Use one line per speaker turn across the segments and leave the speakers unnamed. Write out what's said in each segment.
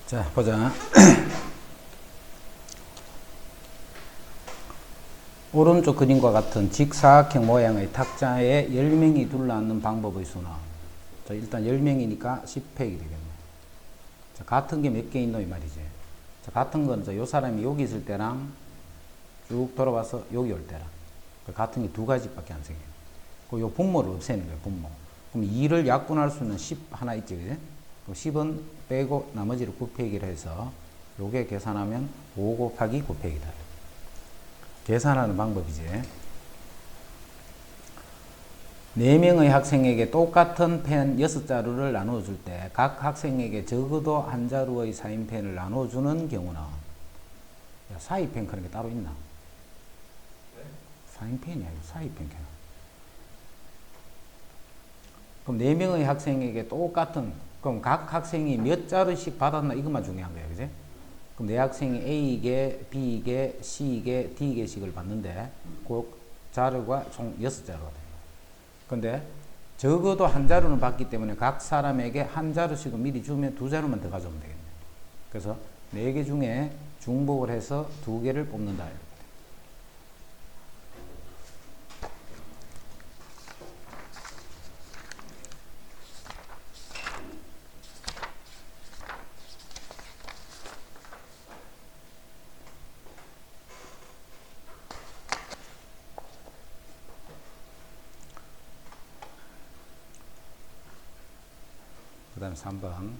자, 보자. 오른쪽 그림과 같은 직사각형 모양의 탁자에 10명이 둘러앉는 방법의 수는. 자, 일단 10명이니까 10팩이 되겠네. 자, 같은 게 몇 개 있노 이 말이지. 자, 같은 건 요 사람이 여기 있을 때랑 쭉 돌아와서 여기 올 때랑 같은 게 두 가지밖에 안 생겨요. 요 분모를 없애는 거예요. 분모. 그럼 2를 약분할 수 있는 10 하나 있지, 그지? 그럼 10은 빼고 나머지를 9팩이라 해서 요게 계산하면 5 곱하기 9팩이다. 계산하는 방법이지. 4명의 학생에게 똑같은 펜 6자루를 나눠줄 때 각 학생에게 적어도 한 자루의 사인펜을 나눠주는 경우는, 야, 사인펜 그런 게 따로 있나? 사인펜이 아니고 사인펜. 그럼 4명의 학생에게 똑같은, 그럼 각 학생이 몇 자루씩 받았나 이것만 중요한 거야, 그지? 그럼 내 학생이 A개, B개, C개, D개씩을 받는데 그 자루가 총 6자루가 돼요. 근데 적어도 한 자루는 받기 때문에 각 사람에게 한 자루씩을 미리 주면 2자루만 더 가져오면 되겠네. 그래서 4개 중에 중복을 해서 2개를 뽑는다. 그 다음에 3번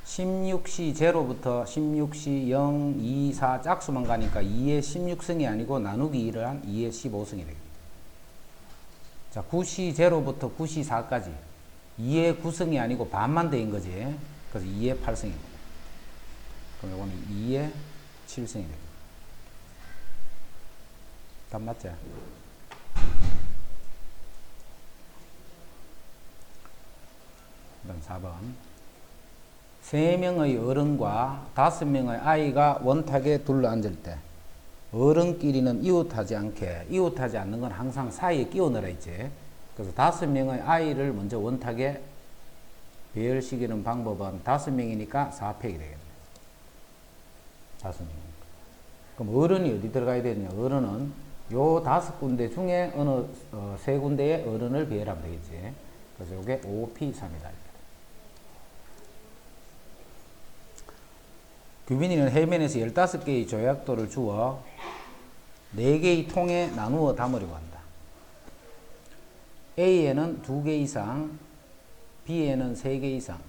16시 0부터 16시 0, 2, 4 짝수만 가니까 2의 16승이 아니고 나누기 2를 한 2의 15승이 되겠다. 자, 9시 0부터 9시 4까지 2의 9승이 아니고 반만 대인 거지. 그래서 2의 8승이 됩니다. 그럼 이거는 2의 7승이 됩니다. 답 맞지? 그다음 4번 3명의 어른과 5명의 아이가 원탁에 둘러앉을 때 어른끼리는 이웃하지 않는 건 항상 사이에 끼워 넣어라 있지. 그래서 5명의 아이를 먼저 원탁에 배열시키는 방법은 5명이니까 4팩이 되겠네. 5명. 그럼 어른이 어디 들어가야 되느냐? 어른은 요 5군데 중에 어느 3군데의 어른을 배열하면 되겠지. 그래서 요게 5P3이다. 규빈이는 해변에서 15개의 조약돌을 주어 4개의 통에 나누어 담으려고 한다. A에는 2개 이상, B에는 3개 이상.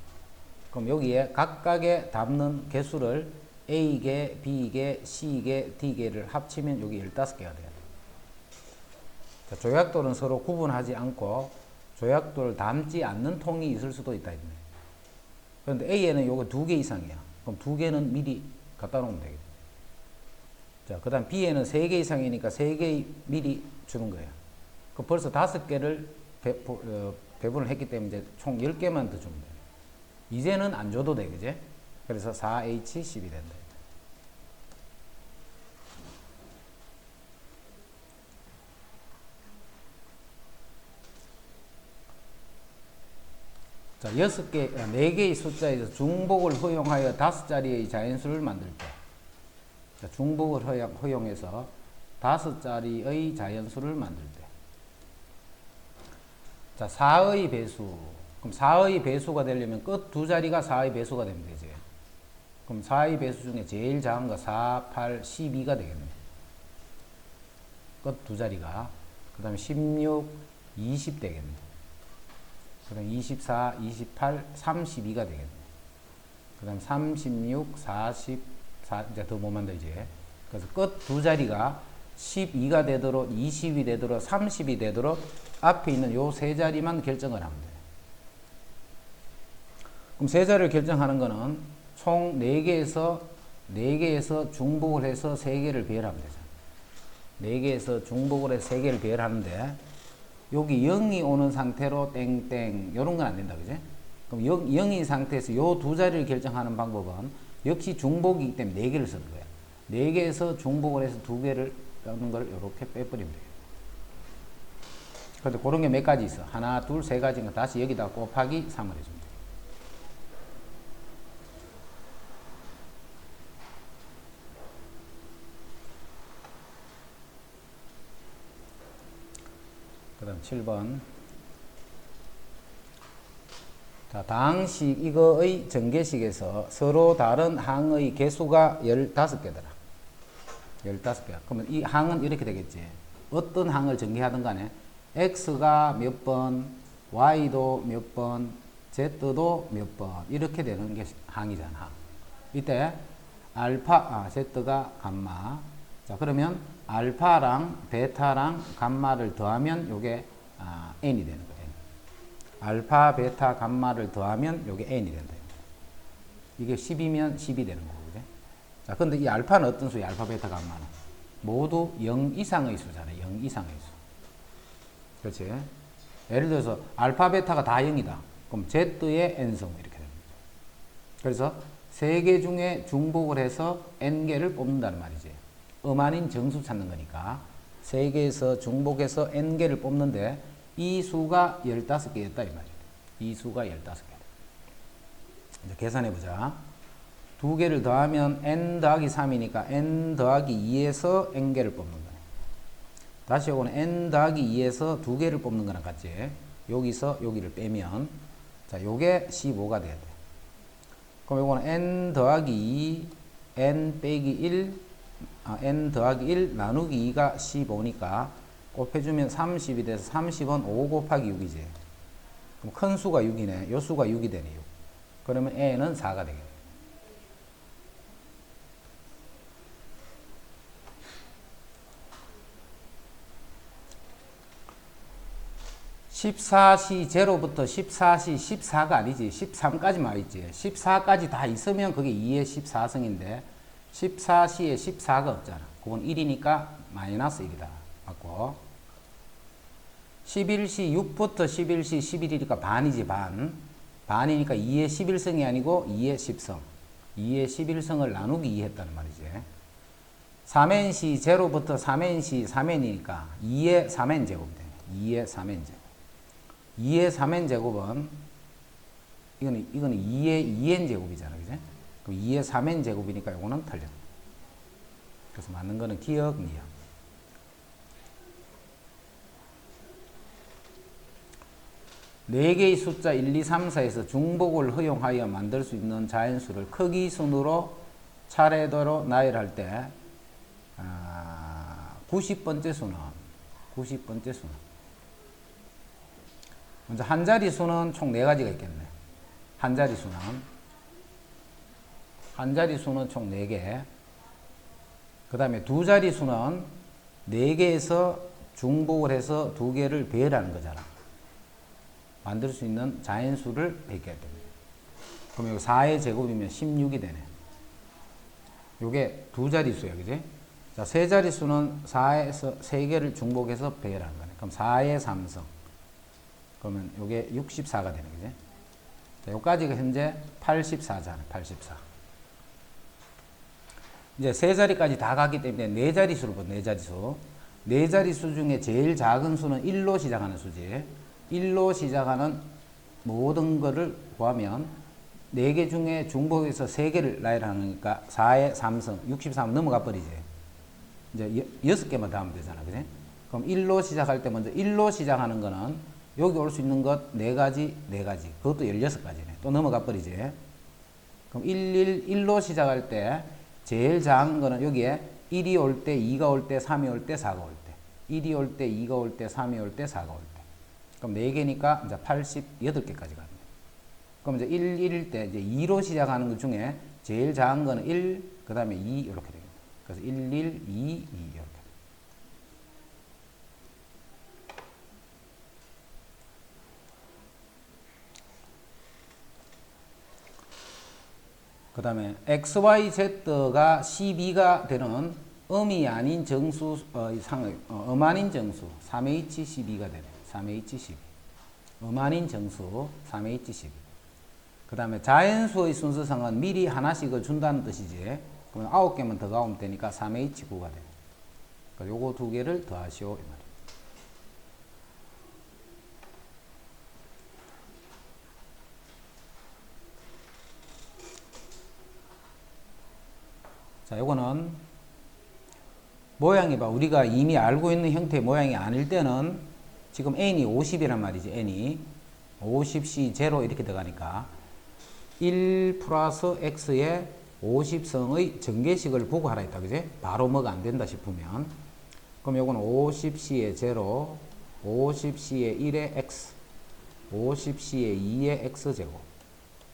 그럼 여기에 각각에 담는 개수를 A개, B개, C개, D개를 합치면 여기 15개가 돼요. 자, 조약돌은 서로 구분하지 않고 조약돌을 담지 않는 통이 있을 수도 있다. 그런데 A에는 요거 2개 이상이야. 그럼 2개는 미리 갖다 놓으면 되겠다. 자, 그 다음 B에는 3개 이상이니까 3개 미리 주는 거야. 그럼 벌써 5개를 배분을 했기 때문에 이제 총 10개만 더 주면 돼. 이제는 안 줘도 돼, 그제? 그래서 4H10이 된다. 자, 4개의 숫자에서 중복을 허용하여 5자리의 자연수를 만들 때. 자, 중복을 허용해서 5자리의 자연수를 만들 때. 자, 4의 배수. 그럼 4의 배수가 되려면 끝 2자리가 4의 배수가 되면 되지. 그럼 4의 배수 중에 제일 작은 거 4, 8, 12가 되겠네. 끝 2자리가. 그 다음에 16, 20 되겠네. 그 다음 24, 28, 32가 되겠네. 그 다음 36, 44, 이제 더 못 만다, 이제. 그래서 끝 2자리가 12가 되도록, 20이 되도록, 30이 되도록 앞에 있는 요 3자리만 결정을 하면 돼. 그럼 3자리를 결정하는 거는 총 4개에서 중복을 해서 3개를 배열하면 되잖아. 4개에서 중복을 해서 3개를 배열하는데, 여기 0이 오는 상태로 땡땡 요런 건 안 된다, 그지? 그럼 0인 상태에서 요 2자리를 결정하는 방법은 역시 중복이기 때문에 4개를 쓰는 거야. 4개에서 중복을 해서 2개를 빼는 걸 이렇게 빼버리면 돼요. 그런데 그런 게 몇 가지 있어. 하나, 둘, 세 가지인가 다시 여기다 곱하기 3을 해주면 돼. 7번. 자, 다항식 이거의 전개식에서 서로 다른 항의 개수가 15개더라. 15개. 그러면 이 항은 이렇게 되겠지. 어떤 항을 전개하든 간에 x가 몇 번, y도 몇 번, z도 몇 번 이렇게 되는 게 항이잖아. 이때 z가 감마. 자, 그러면 알파랑 베타랑 감마를 더하면 요게 n이 되는 거예요. 알파, 베타, 감마를 더하면 요게 n이 된다. 이게 10이면 10이 되는 거고. 그죠? 자, 근데 이 알파는 어떤 수야? 알파, 베타, 감마는 모두 0 이상의 수잖아. 0 이상의 수. 그렇지? 예를 들어서 알파, 베타가 다 0이다. 그럼 z의 n성 이렇게 됩니다. 그래서 3개 중에 중복을 해서 n개를 뽑는다는 말이지. 아닌 정수 찾는 거니까 3개에서 중복해서 n개를 뽑는데 이 수가 15개였다 이 말이야. 이 수가 15개다. 이제 계산해 보자. 2개를 더하면 n 더하기 3이니까 n 더하기 2에서 n개를 뽑는 거네. 다시 요거는 n 더하기 2에서 2개를 뽑는 거랑 같지. 여기서 여기를 빼면 자, 요게 15가 돼야 돼. 그럼 요거는 n 더하기 2 n 빼기 1 n 더하기 1 나누기 2가 15니까 곱해주면 30이 돼서 30은 5 곱하기 6이지. 그럼 큰 수가 6이네. 요 수가 6이 되네. 6. 그러면 n은 4가 되겠네. 14시 제로부터 14시 14가 아니지. 13까지만 와있지. 14까지 다 있으면 그게 2의 14승인데 14시에 14가 없잖아. 그건 1이니까 마이너스 1이다. 맞고 11시 6부터 11시 11이니까 반이지. 반이니까 2의 11승이 아니고 2의 10성. 2의 11성을 나누기 2 했다는 말이지. 3n시 제로부터 3n시 3n이니까 2의 3n 제곱이 되네. 2의 3n 제곱. 2의 3n 제곱은 이거는 2의 2n 제곱이잖아. 그지? 그럼 2의 3n 제곱이니까 이거는 틀려. 그래서 맞는 거는 기억, 니역. 네 개의 숫자 1, 2, 3, 4에서 중복을 허용하여 만들 수 있는 자연수를 크기 순으로 차례대로 나열할 때 90번째 수는 먼저 한 자리 수는 총 4가지가 있겠네. 한 자리 수는 총 4개. 그 다음에 두 자리 수는 4개에서 중복을 해서 2개를 배열하는 거잖아. 만들 수 있는 자연수를 베껴야 됩니다. 그럼 여기 4의 제곱이면 16이 되네. 요게 두 자리 수야, 그지? 자, 세 자리 수는 4에서 3개를 중복해서 배열하는 거네. 그럼 4의 3성. 그러면 요게 64가 되는 거지. 자, 요까지가 현재 84잖아. 84. 이제 세 자리까지 다 갔기 때문에 네 자리수를 봐. 네 자리수. 네 자리수 중에 제일 작은 수는 1로 시작하는 수지. 1로 시작하는 모든 거를 구하면 4개 중에 중복해서 3개를 나열하니까 4의 3성 63 넘어가 버리지. 이제 6개만 더 하면 되잖아. 그지? 그럼 1로 시작할 때 먼저 1로 시작하는 거는 여기 올 수 있는 것 4가지. 그것도 16가지네. 또 넘어가 버리지. 그럼 1로 시작할 때 제일 작은 거는 여기에 1이 올 때, 2가 올 때, 3이 올 때, 4가 올 때. 1이 올 때, 2가 올 때, 3이 올 때, 4가 올 때. 그럼 4개니까 이제 88개까지 갑니다. 그럼 이제 1일 때 이제 2로 시작하는 것 중에 제일 작은 거는 1, 그 다음에 2 이렇게 됩니다. 그래서 1, 1, 2, 2 이렇게. 그 다음에 x, y, z가 12가 되는 음이 아닌 정수, 아닌 정수 3h 12가 되네. 3h 12. 아닌 정수 3h 12. 그 다음에 자연수의 순서상은 미리 하나씩을 준다는 뜻이지. 그러면 9개만 더 가오면 되니까 3h9가 돼. 그러니까 요거 2개를 더하시오. 이 말이에요. 자, 요거는 모양이 봐. 우리가 이미 알고 있는 형태의 모양이 아닐 때는 지금 n이 50이란 말이지. n이 50c 제로 이렇게 들어가니까 1 플러스 x의 50성의 전개식을 보고 하라 했다. 그지? 바로 뭐가 안 된다 싶으면 그럼 요거는 50c의 제로, 50c의 1의 x, 50c의 2의 x제곱,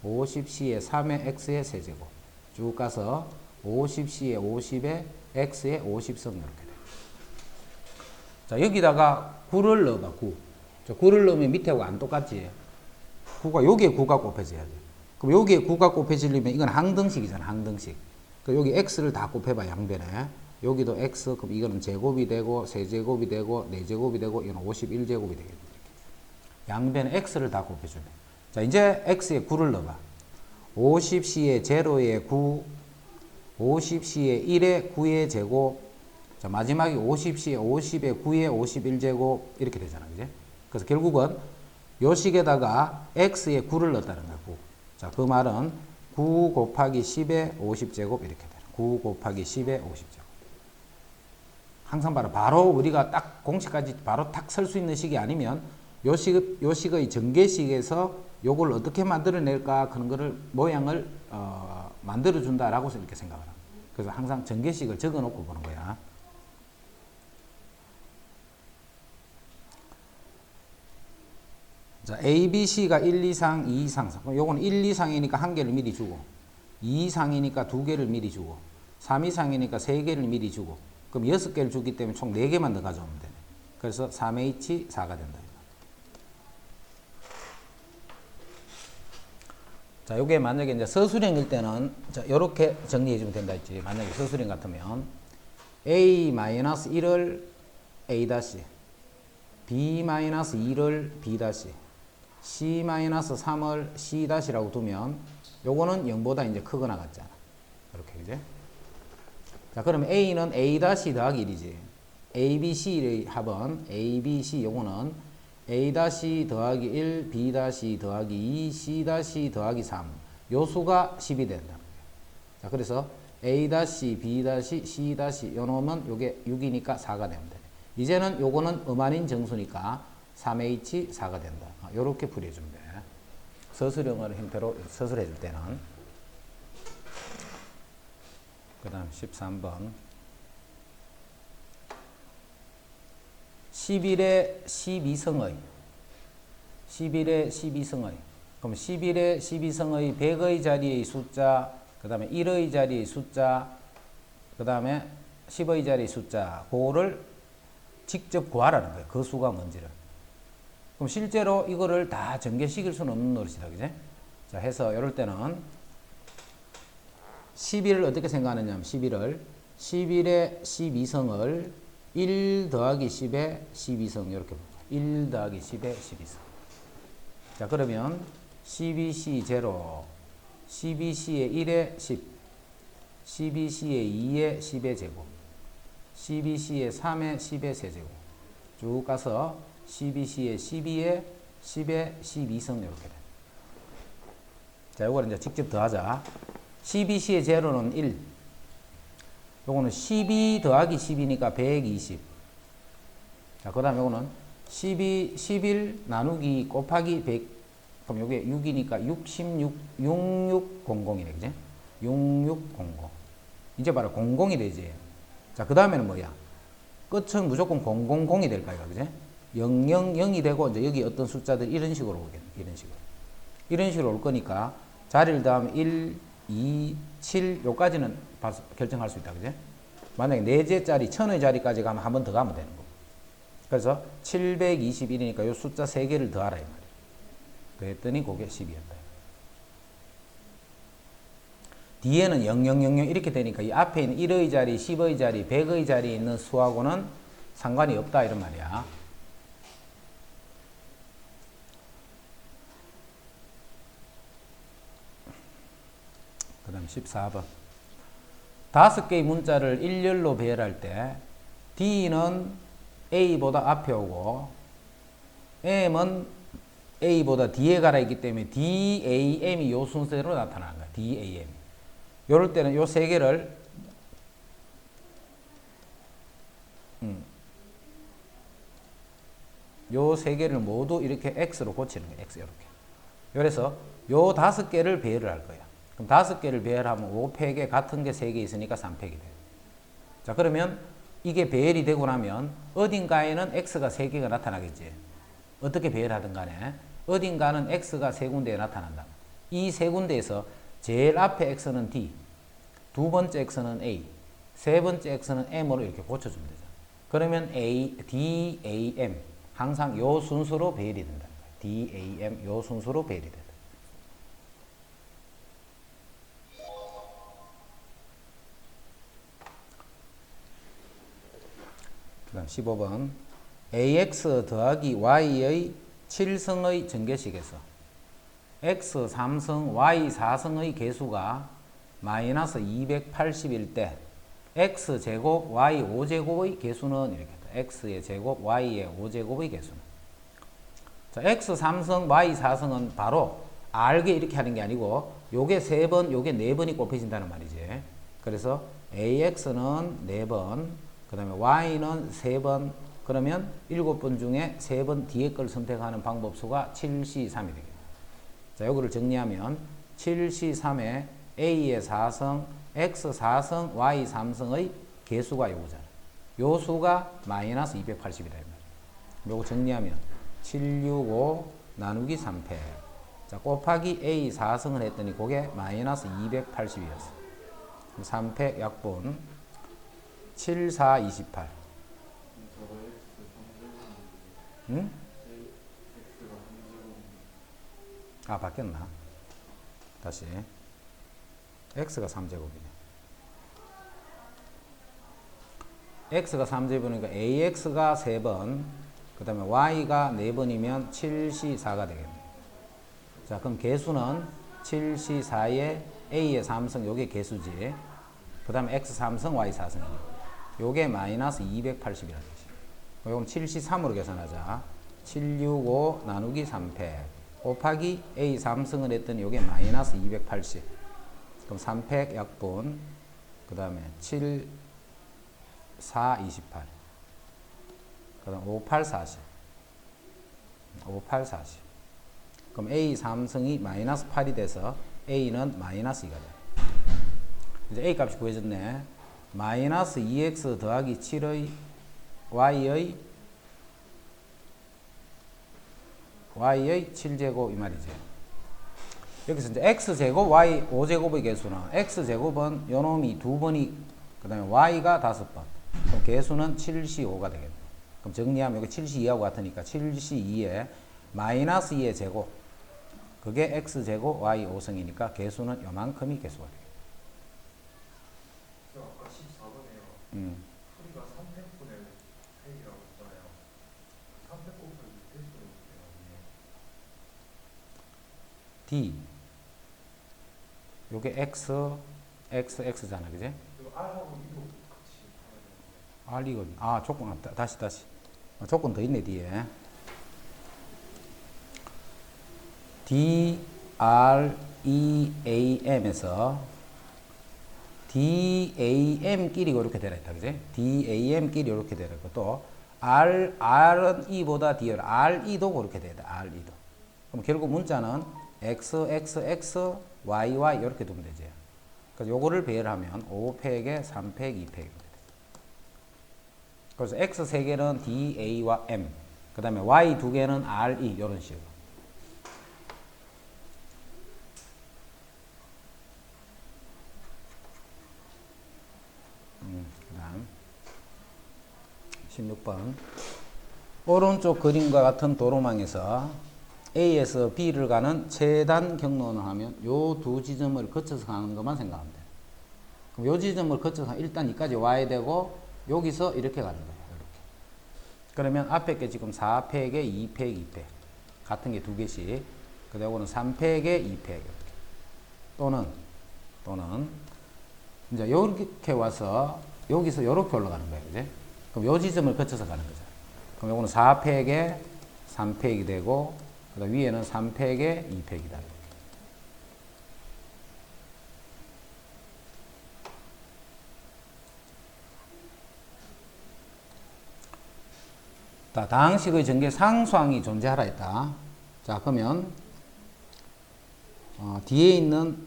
50c의 3의 x의 세제곱 쭉 가서 50c의 50의 x의 50성 이렇게 돼. 자, 여기다가 9를 넣어봐. 9. 자, 9를 넣으면 밑에하고 안 똑같지. 9가 여기에 9가 곱해져야 돼. 그럼 여기에 9가 곱해지려면 이건 항등식이잖아. 항등식. 그럼 여기 x를 다 곱해봐. 양변에. 여기도 x, 그럼 이거는 제곱이 되고 세제곱이 되고 4제곱이 되고 이건 51제곱이 되겠네. 양변에 x를 다 곱해주네. 자, 이제 x에 9를 넣어봐. 50c의 제로의 9, 50c의 1의 9의 제곱, 자, 마지막에 50c의 50의 9의 51제곱 이렇게 되잖아. 그지? 그래서 결국은 요 식에다가 x에 9를 넣었다는 거야. 9. 자, 그 말은 9 곱하기 10의 50제곱 이렇게 돼. 9 곱하기 10의 50제곱. 항상 바로 우리가 딱 공식까지 바로 탁 설 수 있는 식이 아니면 요 식의 전개식에서 요걸 어떻게 만들어낼까 그런 거를 모양을 만들어준다라고 이렇게 생각을 합니다. 그래서 항상 전개식을 적어놓고 보는 거야. 자, A, B, C가 1 이상, 2 이상, 3. 요거는 1 이상이니까 한 개를 미리 주고, 2 이상이니까 두 개를 미리 주고, 3 이상이니까 세 개를 미리 주고, 그럼 6개를 주기 때문에 총 4개만 더 가져오면 되네. 그래서 3H 4가 된다. 자, 요게 만약에 이제 서술형일 때는, 자, 요렇게 정리해주면 된다 했지. 만약에 서술형 같으면, A-1을 A-, B-2를 B-, C-3을 C-라고 두면, 요거는 0보다 이제 크거나 같잖아. 이렇게, 그지? 자, 그러면 A는 A- 더하기 1이지. A, B, C의 합은 A, B, C 요거는 A- 더하기 1, B- 더하기 2, C- 더하기 3. 요 수가 10이 된다. 자, 그래서 A-, B-, C- 요 놈은 요게 6이니까 4가 되면 돼. 이제는 요거는 음한인 정수니까 3H 4가 된다. 요렇게 풀이해주면 돼. 서술형을 형태로 서술해 줄 때는. 그 다음 13번. 11의 12성의 11의 12성의 그럼 11의 12성의 100의 자리의 숫자, 그 다음에 1의 자리의 숫자, 그 다음에 10의 자리의 숫자, 그거를 직접 구하라는 거예요. 그 수가 뭔지를. 그럼 실제로 이거를 다 전개시킬 수는 없는 노릇이다. 그지? 자, 해서 이럴 때는 11을 어떻게 생각하느냐 하면 11의 12성을 1 더하기 10의 12성 이렇게 볼게요. 1 더하기 10의 12성. 자, 그러면 12C 제로, 12C의 1의 10, 12C의 2의 10의 제곱, 12C의 3의 10의 세제곱 쭉 가서 12C의 12의 10의 12성 이렇게 돼. 자, 요거를 이제 직접 더하자. 12C의 제로는 1. 요거는 12 더하기 10이니까 120. 자, 그 다음에 요거는 11 나누기 곱하기 100. 그럼 요게 6이니까 6600이네. 그지? 6600. 이제 바로 00이 되지. 자, 그 다음에는 뭐야? 끝은 무조건 000이 될 거야. 그지? 000이 되고, 이제 여기 어떤 숫자들 이런 식으로 오겠네. 이런 식으로. 이런 식으로 올 거니까 자리를 더하면 1, 2, 7 요까지는 결정할 수 있다. 그지? 만약에 4제짜리 1000의 자리까지 가면 한 번 더 가면 되는 거고. 그래서 721이니까 요 숫자 3개를 더하라 이 말이야. 그랬더니 그게 10이었다. 뒤에는 0000 이렇게 되니까 이 앞에 있는 1의 자리, 10의 자리, 100의 자리에 있는 수하고는 상관이 없다 이런 말이야. 그 다음 14번. 5개의 문자를 일렬로 배열할 때 D는 A보다 앞에 오고 M은 A보다 뒤에 가라 있기 때문에 DAM이 요 순서대로 나타나는 거야. DAM. 요럴 때는 요 세 개를 요 세 개를 모두 이렇게 x로 고치는 거예요. x 이렇게. 그래서 요 5개를 배열을 할 거예요. 그럼 5개를 배열하면 5팩에 같은 게 3개 있으니까 3팩이 돼요. 자, 그러면 이게 배열이 되고 나면 어딘가에는 x가 3개가 나타나겠지. 어떻게 배열하든 간에 어딘가는 x가 3군데에 나타난다. 이 3군데에서 제일 앞에 x는 d, 두 번째 x는 a, 세 번째 x는 m으로 이렇게 고쳐주면 되죠. 그러면 a, d, a, m 항상 요 순서로 배열이 된다. d, a, m 요 순서로 배열이 된다. 그 다음 15번 ax 더하기 y의 7승의 전개식에서 x 3승 y 4승의 개수가 마이너스 280일 때 x제곱 y 5제곱의 개수는 이렇게 x의 제곱 y의 5제곱의 개수는 자, x 3승 y 4승은 바로 알게 이렇게 하는 게 아니고 요게 3번 요게 4번이 곱해진다는 말이지. 그래서 ax는 4번 그 다음에 y는 3번 그러면 7번 중에 3번 뒤에 걸 선택하는 방법수가 7C3이 되겠다. 자, 요거를 정리하면 7C3에 a의 4승, x 4승, y 3승의 개수가 요거잖아. 요 수가 마이너스 280이다. 요거 정리하면 765 나누기 3패. 자, 곱하기 a 4승을 했더니 그게 마이너스 280이었어. 3패 약분 7, 4, 28. 응? 아, 바뀌었나? 다시. x가 3제곱이네. x가 3제곱이니까 ax가 3번, 그 다음에 y가 4번이면 7c4가 되겠네. 자, 그럼 개수는 7c4에 a의 3승, 요게 개수지. 그 다음에 x 3승, y 4승이네. 요게 마이너스 280이라는 뜻이야. 요건 7C3으로 계산하자. 765 나누기 3패 곱하기 A 3승을 했더니 요게 마이너스 280. 그럼 3패 약분 그 다음에 7, 4, 28. 그 다음 5, 8, 40. 5, 8, 40. 그럼 A 3승이 마이너스 8이 돼서 A는 마이너스 2가 돼. 이제 A 값이 구해졌네. 마이너스 2x 더하기 7의 y의 7제곱 이 말이지. 여기서 이제 x제곱 y 5제곱의 개수는 x제곱은 요놈이 2번이 그 다음에 y가 5번. 그럼 개수는 7c5가 되겠네. 그럼 정리하면 여기 7c2하고 같으니까 7c2에 마이너스 2의 제곱 그게 x제곱 y 5승이니까 개수는 요만큼이 개수가 되겠네.
아까 14번에요. 소리가 3팩분의 팩이라고 했잖아요. 3팩 곱하기 2팩분의
d 요게 x잖아, 그지?
그리고 R하고 E도 같이 하면
R 이거 조건 다시 조건 더 있네 뒤에. D R E A M에서 DAM끼리 이렇게 되라 했다, 그지? DAM끼리 이렇게 되라 했고 또 R은 E보다 D를 RE도 그렇게 돼야 돼. RE도. 그럼 결국 문자는 X, X, X, Y, Y 이렇게 두면 되지. 그래서 요거를 배열하면 5팩에 3팩, 2팩. 그래서 X 3개는 D, A와 M. 그 다음에 Y 2개는 R, E 이런 식으로. 그 다음 16번 오른쪽 그림과 같은 도로망에서 A에서 B를 가는 최단 경로는 하면 요 두 지점을 거쳐서 가는 것만 생각하면 돼. 그럼 요 지점을 거쳐서 일단 여기까지 와야 되고 여기서 이렇게 가는 거예요. 이렇게. 그러면 앞에 게 지금 4팩에 2팩, 2팩 같은 게 두 개씩. 그 다음에 이거는 3팩에 2팩 이렇게. 또는 이제 이렇게 와서 여기서 이렇게 올라가는 거예요. 그지? 그럼 요 지점을 거쳐서 가는 거죠. 그럼 요거는 4팩에 3팩이 되고 그다음 위에는 3팩에 2팩이다. 자, 다항식의 전개 상수항이 존재하라 했다. 자, 그러면 뒤에 있는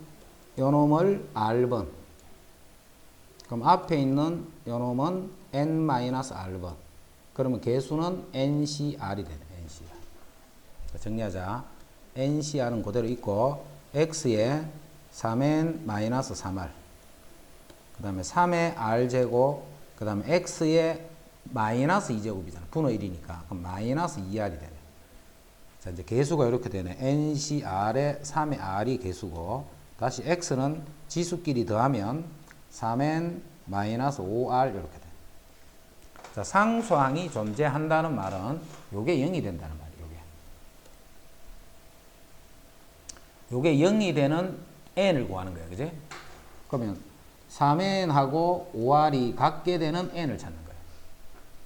요놈을 R번, 그럼 앞에 있는 요놈은 N-R번, 그러면 개수는 NCR이 되네. NCR. 자, 정리하자. NCR은 그대로 있고 X에 3N-3R, 그 다음에 3의 R제곱, 그 다음에 X에 마이너스 2제곱이잖아. 분의 1이니까. 그럼 마이너스 2R이 되네. 자, 이제 개수가 이렇게 되네. NCR에 3의 R이 개수고, 다시 X는 지수끼리 더하면 3N 마이너스 5R 이렇게 돼. 자, 상수항이 존재한다는 말은 요게 0이 된다는 말이에요. 요게 0이 되는 N을 구하는 거예요. 그지? 그러면 3N하고 5R이 같게 되는 N을 찾는 거예요.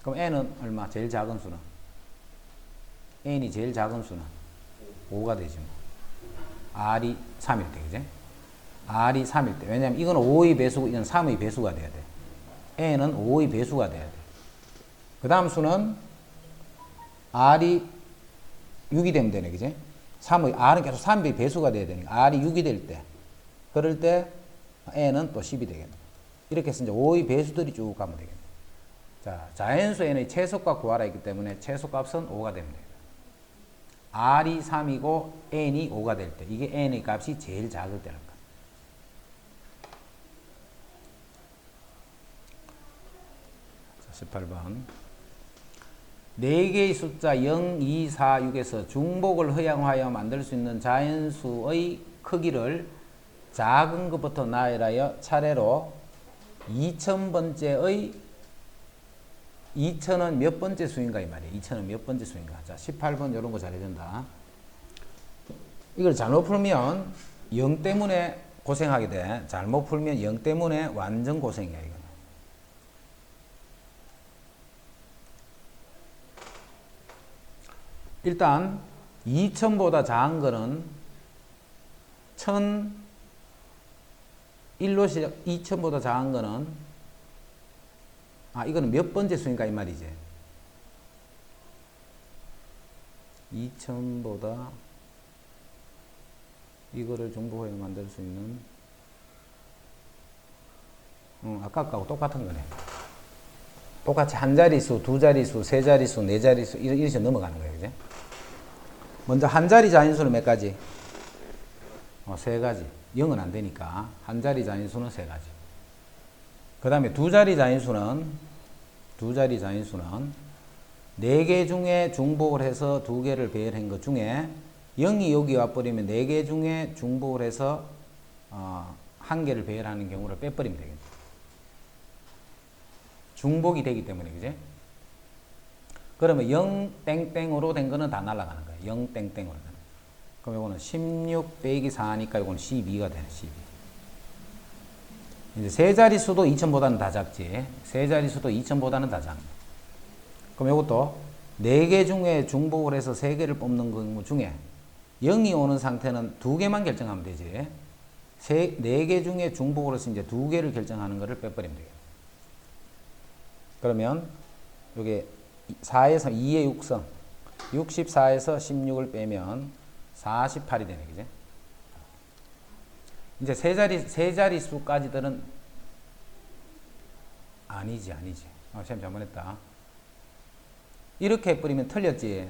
그럼 N은 얼마? 제일 작은 수는? N이 제일 작은 수는? 5가 되지 뭐. R이 3일 때, 그지? R이 3일 때. 왜냐면 이건 5의 배수고 이건 3의 배수가 돼야 돼. N은 5의 배수가 돼야 돼. 그 다음 수는 R이 6이 되면 되네, 그지? R은 계속 3의 배수가 돼야 되니까 R이 6이 될 때. 그럴 때 N은 또 10이 되겠네. 이렇게 해서 이제 5의 배수들이 쭉 가면 되겠네. 자, 자연수 N의 최소값 구하라 했기 때문에 최소값은 5가 되면 됩니다. R이 3이고 N이 5가 될 때, 이게 N의 값이 제일 작을 때는 거. 자, 18번. 4개의 숫자 0, 2, 4, 6에서 중복을 허용하여 만들 수 있는 자연수의 크기를 작은 것부터 나열하여 차례로 2000번째의 2000은 몇 번째 수인가 이 말이에요. 2000은 몇 번째 수인가. 자, 18번 이런 거 잘해야 된다. 이걸 잘못 풀면 0 때문에 고생하게 돼. 잘못 풀면 0 때문에 완전 고생이야, 이거는. 일단 2000보다 작은 거는 1로 시작, 2000보다 작은 거는, 이거는 몇 번째 수인가 이 말이지. 2000보다 이거를 중복하여 만들 수 있는, 아까 거하고 똑같은 거네. 똑같이 한 자리수, 두 자리수, 세 자리수, 네 자리수 이렇게 넘어가는 거예요, 그지? 먼저 한 자리 자연수는 몇 가지? 세 가지. 0은 안 되니까 한 자리 자연수는 세 가지. 그 다음에 두 자리 자연수는 네 개 중에 중복을 해서 두 개를 배열한 것 중에 0이 여기 와버리면 네 개 중에 중복을 해서 한 개를 배열하는 경우를 빼버리면 되겠네. 중복이 되기 때문에, 그지? 그러면 0 땡땡으로 된 거는 다 날아가는 거예요. 0 땡땡으로. 그럼 이거는 16 빼기 4니까 이거는 12가 되네, 12. 이제 세 자릿수도 2000보다는 다 작지. 세 자릿수도 2000보다는 다 작네. 그럼 이것도 4개 중에 중복을 해서 3개를 뽑는 경우 중에 0이 오는 상태는 2개만 결정하면 되지. 4개 중에 중복을 해서 이제 2개를 결정하는 거를 빼버리면 되겠네. 그러면 요게 4에서 2의 6성, 64에서 16을 빼면 48이 되네, 그지? 이제 세 자리 수까지들은 아니지. 쌤 잘못했다. 이렇게 해버리면 틀렸지.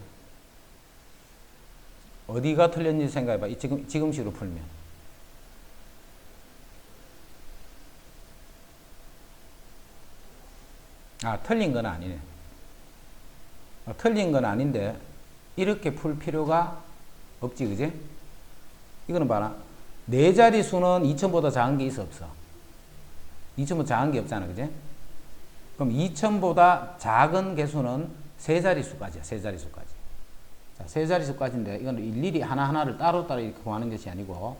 어디가 틀렸는지 생각해봐. 지금식으로 풀면. 틀린 건 아니네. 틀린 건 아닌데 이렇게 풀 필요가 없지, 그지? 이거는 봐라. 네 자리 수는 2000보다 작은 게 있어, 없어? 2000보다 작은 게 없잖아, 그지? 그럼 2000보다 작은 개수는 세 자리 수까지야, 세 자리 수까지. 자, 세 자리 수까지인데 이건 일일이 하나하나를 따로따로 이렇게 구하는 것이 아니고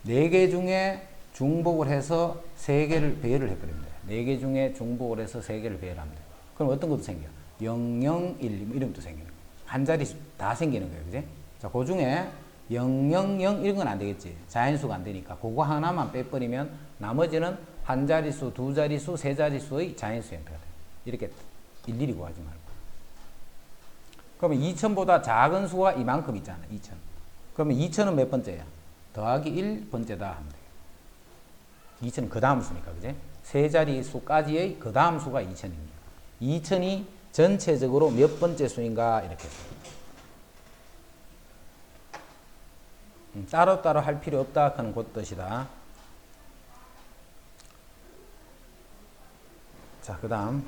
네 개 중에 중복을 해서 세 개를 배열을 해버립니다. 네 개 중에 중복을 해서 세 개를 배열하면 돼요. 그럼 어떤 것도 생겨? 0, 0, 1, 2 이런 것도 생기는 거예요. 한 자리 다 생기는 거예요, 그지? 자, 그 중에 0, 0, 0 이런 건 안 되겠지. 자연수가 안 되니까 그거 하나만 빼버리면 나머지는 한 자리수, 두 자리수, 세 자리수의 자연수 형태가 돼요. 이렇게 일일이 구하지 말고. 그러면 2000보다 작은 수가 이만큼 있잖아. 2000. 그러면 2000은 몇 번째야? 더하기 1번째다 하면 돼. 2000은 그 다음 수니까, 그지? 세 자리 수까지의 그 다음 수가 2000입니다. 2000이 전체적으로 몇 번째 수인가 이렇게 해서. 따로따로 할 필요 없다 하는 그 뜻이다. 자, 그 다음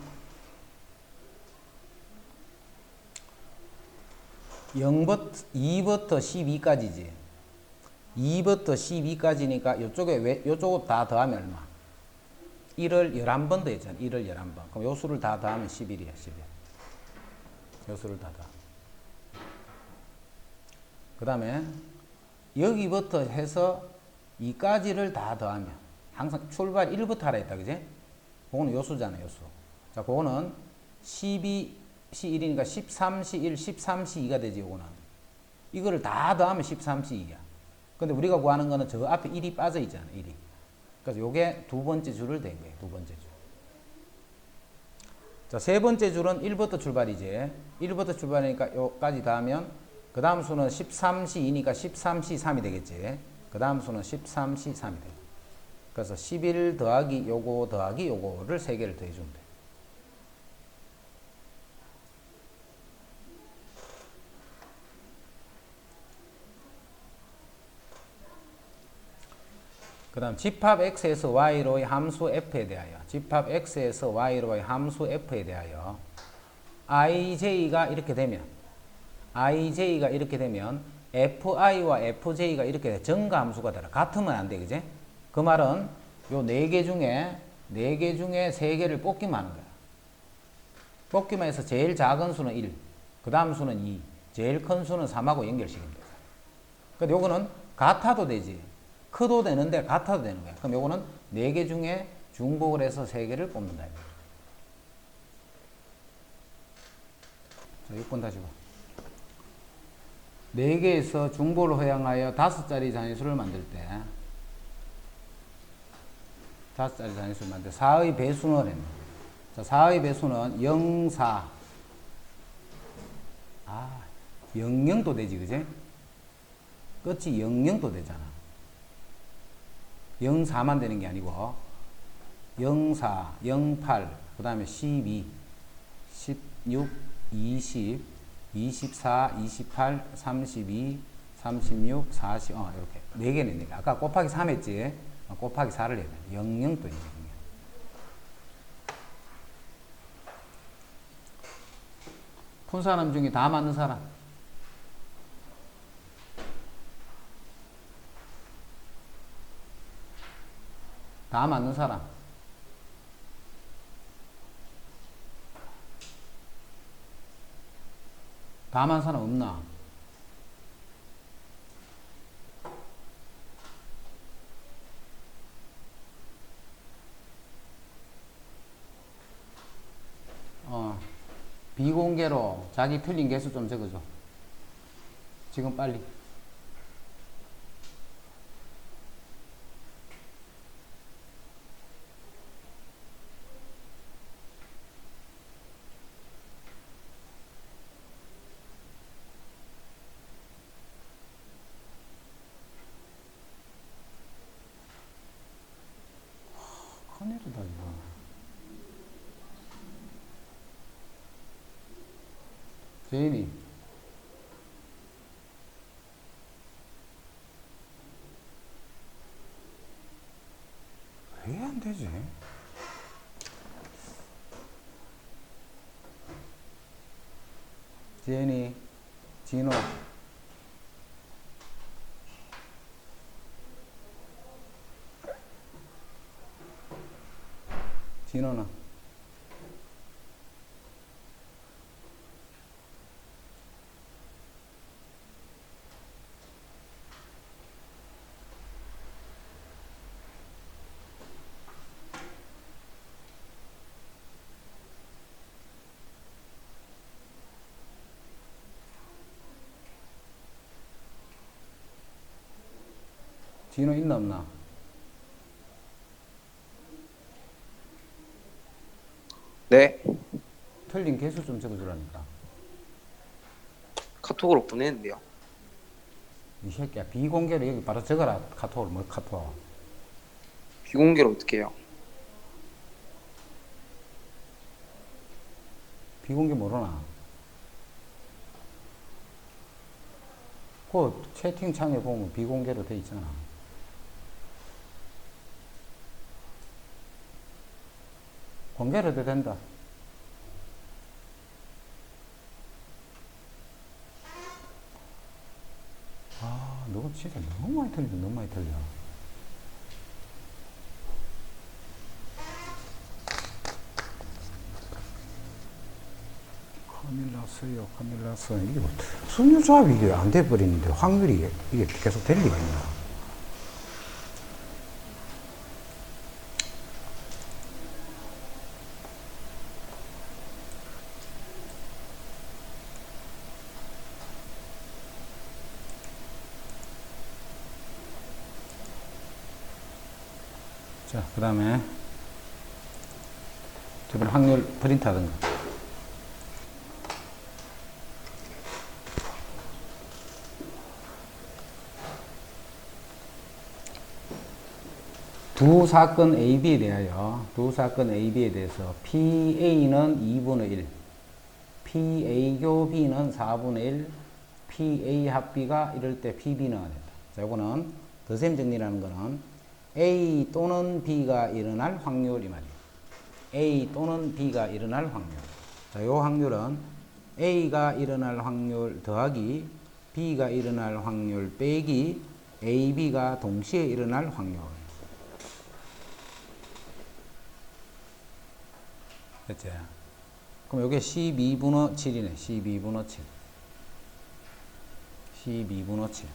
2부터 12까지지. 2부터 12까지니까 요쪽을 다 더하면 얼마? 1을 11번 더했잖아. 1을 11번. 그럼 요 수를 다 더하면 11이야. 11. 요 수를 다 더하면. 그 다음에 여기부터 해서 2까지를 다 더하면 항상 출발 1부터 하라 했다. 그지? 그거는 요 수잖아. 요 수. 자, 그거는 12, C1이니까 13C1, 13C2가 되지. 요거는. 이거를 다 더하면 13C2야. 근데 우리가 구하는 거는 저 앞에 1이 빠져 있잖아. 1이. 그래서 요게 두 번째 줄을 댄 거예요. 두 번째 줄. 자, 세 번째 줄은 1부터 출발이지. 1부터 출발이니까 요까지 더하면 그 다음 수는 13C2니까 13C3이 되겠지. 그 다음 수는 13C3이 돼. 그래서 11 더하기 요거 더하기 요거를 세 개를 더해주면 돼. 그 다음 집합 x에서 y로의 함수 f에 대하여 집합 x에서 y로의 함수 f에 대하여 ij가 이렇게 되면 fi와 fj가 이렇게 정가함수가 되라. 같으면 안 돼. 그지? 그 말은 요 네 개 중에 세 개를 뽑기만 하는 거야. 뽑기만 해서 제일 작은 수는 1, 그 다음 수는 2, 제일 큰 수는 3하고 연결시키면 돼. 근데 요거는 같아도 되지. 커도 되는데 같아도 되는 거야. 그럼 요거는 4개 중에 중복을 해서 3개를 뽑는다. 자, 6번 다시 봐. 4개에서 중복을 허용하여 5자리 자연수를 만들 때 5자리 자연수를 만들 때 4의 배수는 했네. 자, 4의 배수는 0, 4. 0, 0도 되지, 그지? 끝이 0, 0도 되잖아. 0, 4만 되는 게 아니고 0, 4, 0, 8, 그 다음에 12, 16, 20, 24, 28, 32, 36, 40, 이렇게 4개는 4개. 아까 곱하기 3 했지? 곱하기 4를 해야 돼. 0, 0도 있네. 푼 사람 중에 다 맞는 사람. 다 맞는 사람. 다 맞는 사람 없나? 비공개로 자기 틀린 개수 좀 적어줘. 지금 빨리. 큰일이다, 이거. 제인이. 왜 안 되지? 제니, 진호. 진호는? 진호 있나 없나?
네.
틀린 개수 좀 적어주라니까.
카톡으로 보냈는데요.
이 새끼야, 비공개로 여기 바로 적어라. 카톡을, 뭐 카톡.
비공개로 어떻게 해요?
비공개 모르나? 그 채팅창에 보면 비공개로 돼 있잖아. 공개로 해도 된다. 아, 너 진짜 너무 많이 틀린다. 너무 많이 틀려. 큰일 났어요. 큰일 났어. 이게 뭐, 순유조합이 이게 안 돼버리는데 확률이 이게 계속 될 리가 있나? 자, 그 다음에 저번 확률 프린트 하던가. 두 사건 AB에 대하여, PA는 2분의 1, PA 교 B는 4분의 1, PA 합 B가 이럴 때 PB 넣어야 된다. 자, 이거는 더셈 정리라는 거는 A 또는 B가 일어날 확률 이 말이에요. A 또는 B가 일어날 확률. 자, 요 확률은 A가 일어날 확률 더하기 B가 일어날 확률 빼기 A, B가 동시에 일어날 확률. 됐지? 그럼 요게 12분의 7이네. 12분의 7. 12분의 7.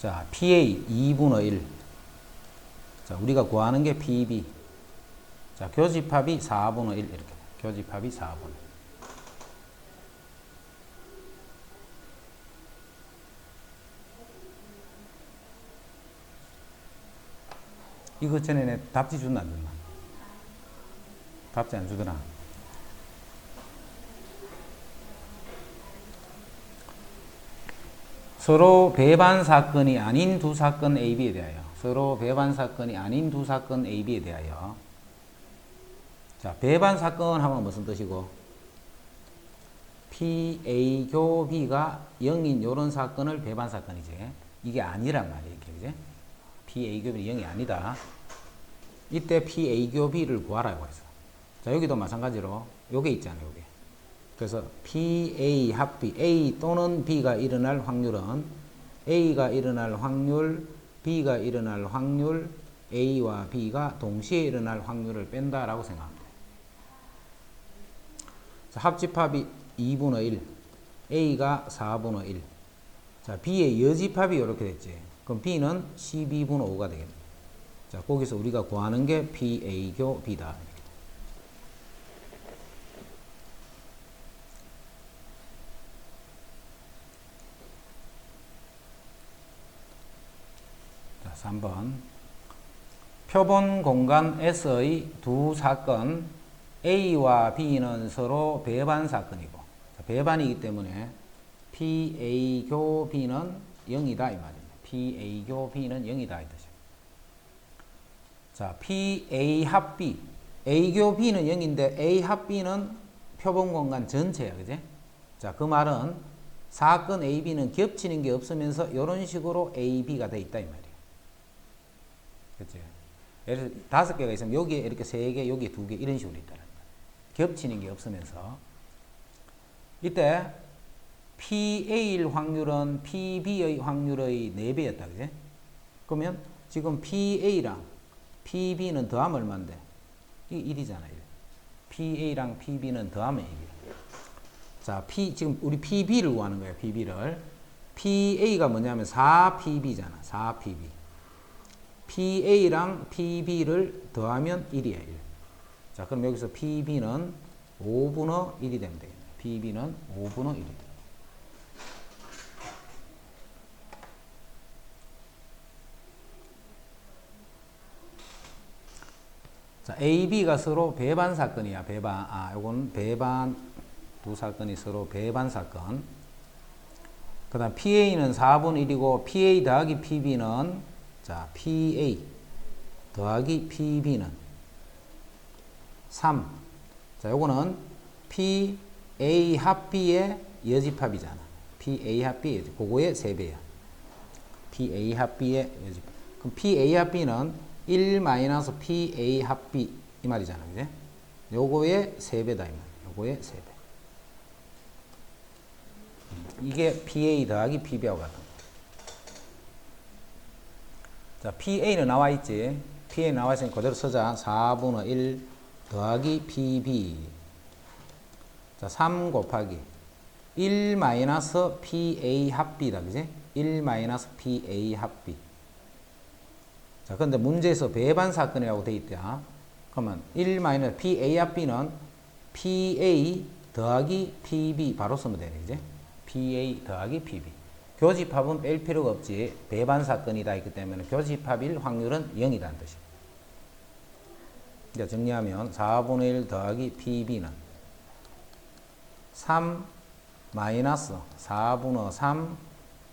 자, PA 2분의 1. 자, 우리가 구하는 게 PB. 자, 교집합이 4분의 1 이렇게. 교집합이 4분의 1. 이거 전에 내 답지 줬나 안 줬나? 답지 안 주더나? 서로 배반 사건이 아닌 두 사건 AB에 대하여. 서로 배반 사건이 아닌 두 사건 AB에 대하여. 자, 배반 사건 하면 무슨 뜻이고? PA 교 B가 0인 요런 사건을 배반 사건이지. 이게 아니란 말이에요. 이렇게, 그지? PA 교 B는 0이 아니다. 이때 PA 교 B를 구하라고 했어. 자, 여기도 마찬가지로 요게 있잖아요, 요게. 그래서 PA 합 B, A 또는 B가 일어날 확률은 A가 일어날 확률, B가 일어날 확률, A와 B가 동시에 일어날 확률을 뺀다라고 생각합니다. 자, 합집합이 2분의 1, A가 4분의 1. 자, B의 여집합이 이렇게 됐지. 그럼 B는 12분의 5가 되겠네. 자, 거기서 우리가 구하는 게 PA 교 B다. 자, 3번. 표본 공간 S의 두 사건 A와 B는 서로 배반 사건이고, 자, 배반이기 때문에 PA 교 B는 0이다 이 말입니다. PA 교 B는 0이다 이 뜻이에요. 자, PA 합 B, A 교 B는 0인데 A 합 B는 표본 공간 전체야, 그지? 자, 그 말은 사건 A, B는 겹치는 게 없으면서 이런 식으로 A, B가 돼 있다 이 말이에요. 그치? 예를 들어 5개가 있으면 여기에 이렇게 3개, 여기에 2개 이런 식으로 있다는 거예요. 겹치는 게 없으면서. 이때 PA일 확률은 PB의 확률의 4배였다. 그지? 그러면 지금 PA랑 PB는 더하면 얼마인데? 이게 1이잖아. 1. PA랑 PB는 더하면 1이야. 자, 지금 우리 PB를 구하는 거예요. PB를. PA가 뭐냐면 4PB잖아. 4PB. PA랑 PB를 더하면 1이야. 1. 자, 그럼 여기서 PB는 5분의 1이 되면 되겠네. PB는 5분의 1이 돼. 자, A, B가 서로 배반 사건이야. 배반. 요건 배반 두 사건이 서로 배반 사건. 그 다음 PA는 4분의 1이고 PA 더하기 PB는 자 PA 더하기 PB는 3. 자 요거는 PA 합 B의 여집합이잖아. PA 합 B의 여집. 그거의 3배야. PA 합 B의 여집. 그럼 PA 합 B는 1 마이너스 PA 합 B 이 말이잖아. 그지? 요거의 3배다 이 말. 요거의 3배. 이게 PA 더하기 PB하고 같은 거. 자, PA는 나와 있지. PA 나와 있으니 그대로 쓰자. 4분의 1 더하기 PB. 자, 3 곱하기 1 마이너스 PA 합 B다. 그지? 1 마이너스 PA 합 B. 자, 근데 문제에서 배반 사건이라고 돼 있다. 그러면 1 마이너스 PA 합 B는 PA 더하기 PB 바로 쓰면 되네. 그지? PA 더하기 PB. 교집합은 뺄 필요가 없지. 배반 사건이다 했기 때문에 교집합일 확률은 0이라는 뜻이야. 이제 정리하면 4분의 1 더하기 PB는 3 마이너스 4분의 3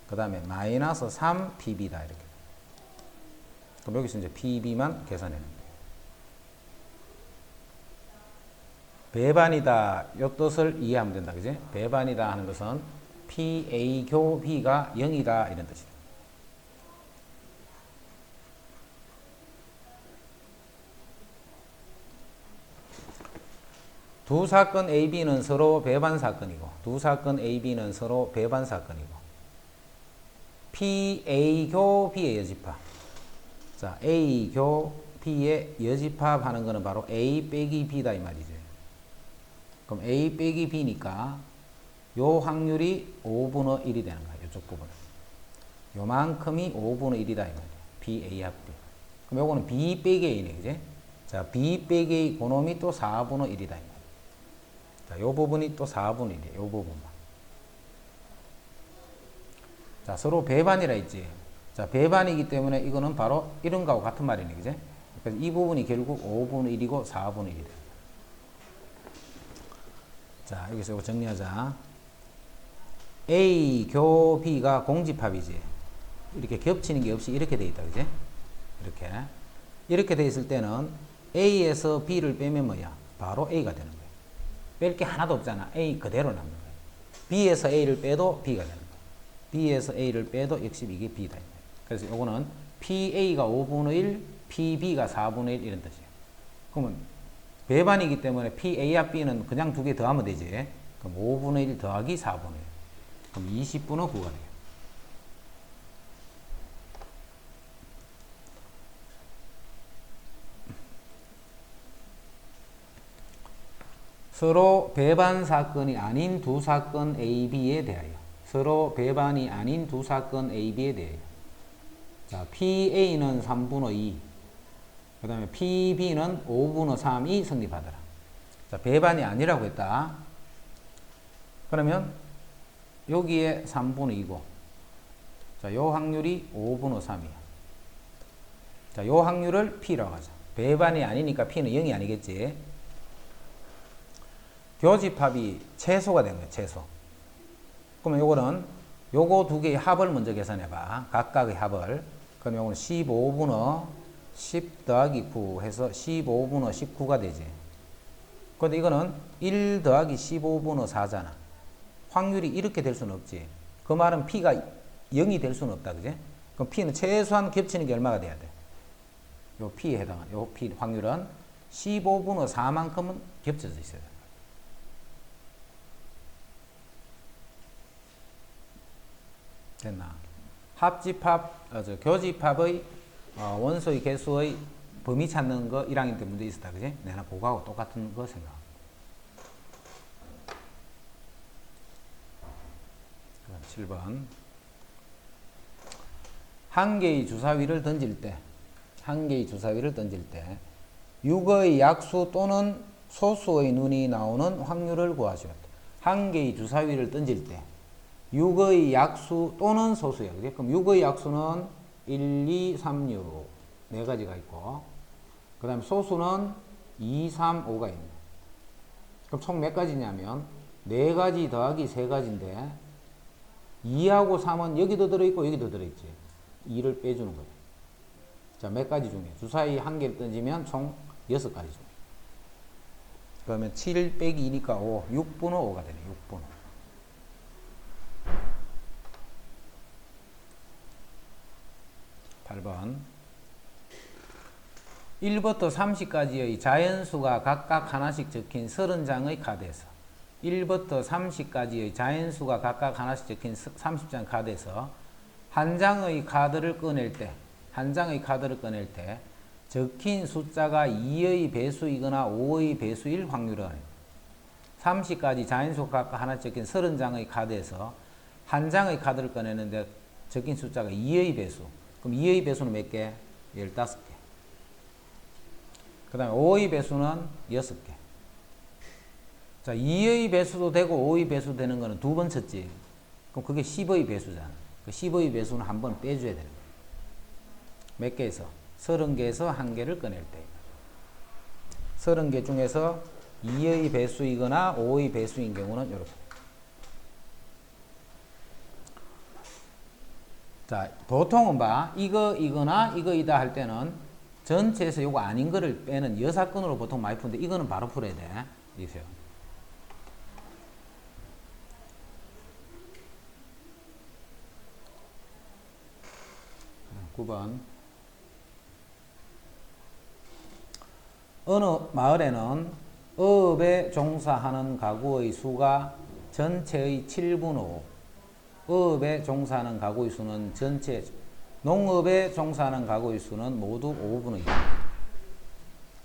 그 다음에 마이너스 3 PB다 이렇게. 그럼 여기서 이제 PB만 계산해는 거예요. 배반이다 요 뜻을 이해하면 된다. 그지? 배반이다 하는 것은 PA 교 B가 0이다 이런 뜻이다. 두 사건 AB는 서로 배반 사건이고 두 사건 AB는 서로 배반 사건이고 PA 교 B의 여집합. 자, A 교 B의 여집합 하는 거는 바로 A 빼기 B다 이 말이죠. 그럼 A 빼기 B니까 요 확률이 5분의 1이 되는 거야. 이쪽 부분은. 요만큼이 5분의 1이다 이 말이야. BA 합 B. 그럼 요거는 B 빼기 A네. 그지? 자, B 빼기 A 그놈이 또 4분의 1이다 이 말이야. 자, 요 부분이 또 4분의 1이야. 요 부분만. 자, 서로 배반이라 했지. 자, 배반이기 때문에 이거는 바로 이런 거하고 같은 말이네. 그지? 그래서 이 부분이 결국 5분의 1이고 4분의 1이다. 자, 여기서 이거 정리하자. A 교 B가 공집합이지. 이렇게 겹치는 게 없이 이렇게 돼 있다. 그지? 이렇게. 이렇게 돼 있을 때는 A에서 B를 빼면 뭐야? 바로 A가 되는 거야. 뺄 게 하나도 없잖아. A 그대로 남는 거야. B에서 A를 빼도 B가 되는 거야. B에서 A를 빼도 역시 이게 B다. 그래서 요거는 PA가 5분의 1, PB가 4분의 1 이런 뜻이에요. 그러면 배반이기 때문에 PA와 B는 그냥 두 개 더하면 되지. 그럼 5분의 1 더하기 4분의 1. 그럼 20분의 9가 돼요. 서로 배반 사건이 아닌 두 사건 A, B에 대하여. 서로 배반이 아닌 두 사건 A, B에 대하여. 자, PA는 3분의 2. 그 다음에 PB는 5분의 3이 성립하더라. 자, 배반이 아니라고 했다. 그러면 여기에 3분의 2고, 자, 요 확률이 5분의 3이야. 자, 요 확률을 P라고 하자. 배반이 아니니까 P는 0이 아니겠지. 교집합이 최소가 된 거야, 최소. 그러면 요거는 요거 두 개의 합을 먼저 계산해봐. 각각의 합을. 그럼 요거는 15분의 10 더하기 9 해서 15분의 19가 되지. 근데 이거는 1 더하기 15분의 4잖아. 확률이 이렇게 될 수는 없지. 그 말은 P가 0이 될 수는 없다. 그지? 그럼 P는 최소한 겹치는 게 얼마가 돼야 돼? 요 P에 해당하는, 요 P 확률은 15분의 4만큼은 겹쳐져 있어야 돼. 됐나? 교집합의 원소의 개수의 범위 찾는 거 1학년 때 문제 있었다. 그지? 내가 그거하고 똑같은 거 생각. 7번. 한 개의 주사위를 던질 때, 6의 약수 또는 소수의 눈이 나오는 확률을 구하시오. 한 개의 주사위를 던질 때, 6의 약수 또는 소수야. 그지? 그럼 6의 약수는 1, 2, 3, 6. 네 가지가 있고, 그 다음에 소수는 2, 3, 5가 있네. 그럼 총 몇 가지냐면, 4가지 더하기 3가지인데 2하고 3은 여기도 들어있고 여기도 들어있지. 2를 빼주는 거죠. 자, 몇 가지 중에 주사위 한 개를 던지면 총 6가지 중에. 그러면 7 빼기 2니까 5, 6분의 5가 되네. 6분의 5. 8번 1부터 30까지의 자연수가 각각 하나씩 적힌 30장의 카드에서 1부터 30까지의 자연수가 각각 하나씩 적힌 30장 카드에서 한 장의 카드를 꺼낼 때 적힌 숫자가 2의 배수이거나 5의 배수일 확률은 30가지 자연수가 각각 하나씩 적힌 30장의 카드에서 한 장의 카드를 꺼내는데 적힌 숫자가 2의 배수. 그럼 2의 배수는 몇 개? 15개. 그 다음에 5의 배수는 6개. 자, 2의 배수도 되고 5의 배수도 되는 거는 두 번 쳤지. 그럼 그게 10의 배수잖아. 그 10의 배수는 한 번 빼줘야 되는 거야. 몇 개에서? 30개에서 한 개를 꺼낼 때. 30개 중에서 2의 배수이거나 5의 배수인 경우는 이렇게. 자, 보통은 이거나 이거이다 할 때는 전체에서 요거 아닌 거를 빼는 여사건으로 보통 많이 푸는데 이거는 바로 풀어야 돼. 이세요. 9번. 어느 마을에는 어업에 종사하는 가구의 수가 전체의 7분의 5. 어업에 종사하는 가구의 수는 농업에 종사하는 가구의 수는 모두 5분의 2.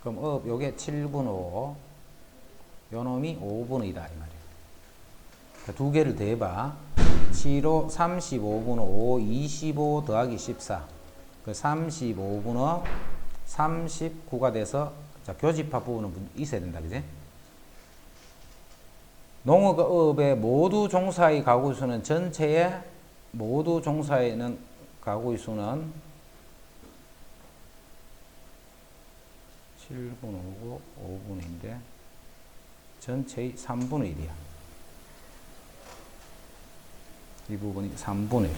그럼 요게 7분의 5, 요 놈이 5분의 2다 이 말이에요. 두 개를 더해봐. 7호 35분의 5, 25 더하기 14. 그 35분의 39가 돼서 자, 교집합 부분은 있어야 된다, 그지? 농업의 모두 종사의 가구의 수는 전체의 모두 종사에 있는 가구의 수는 7분의 5고 5분의 2인데 전체의 3분의 1이야. 이 부분이 3분의 1.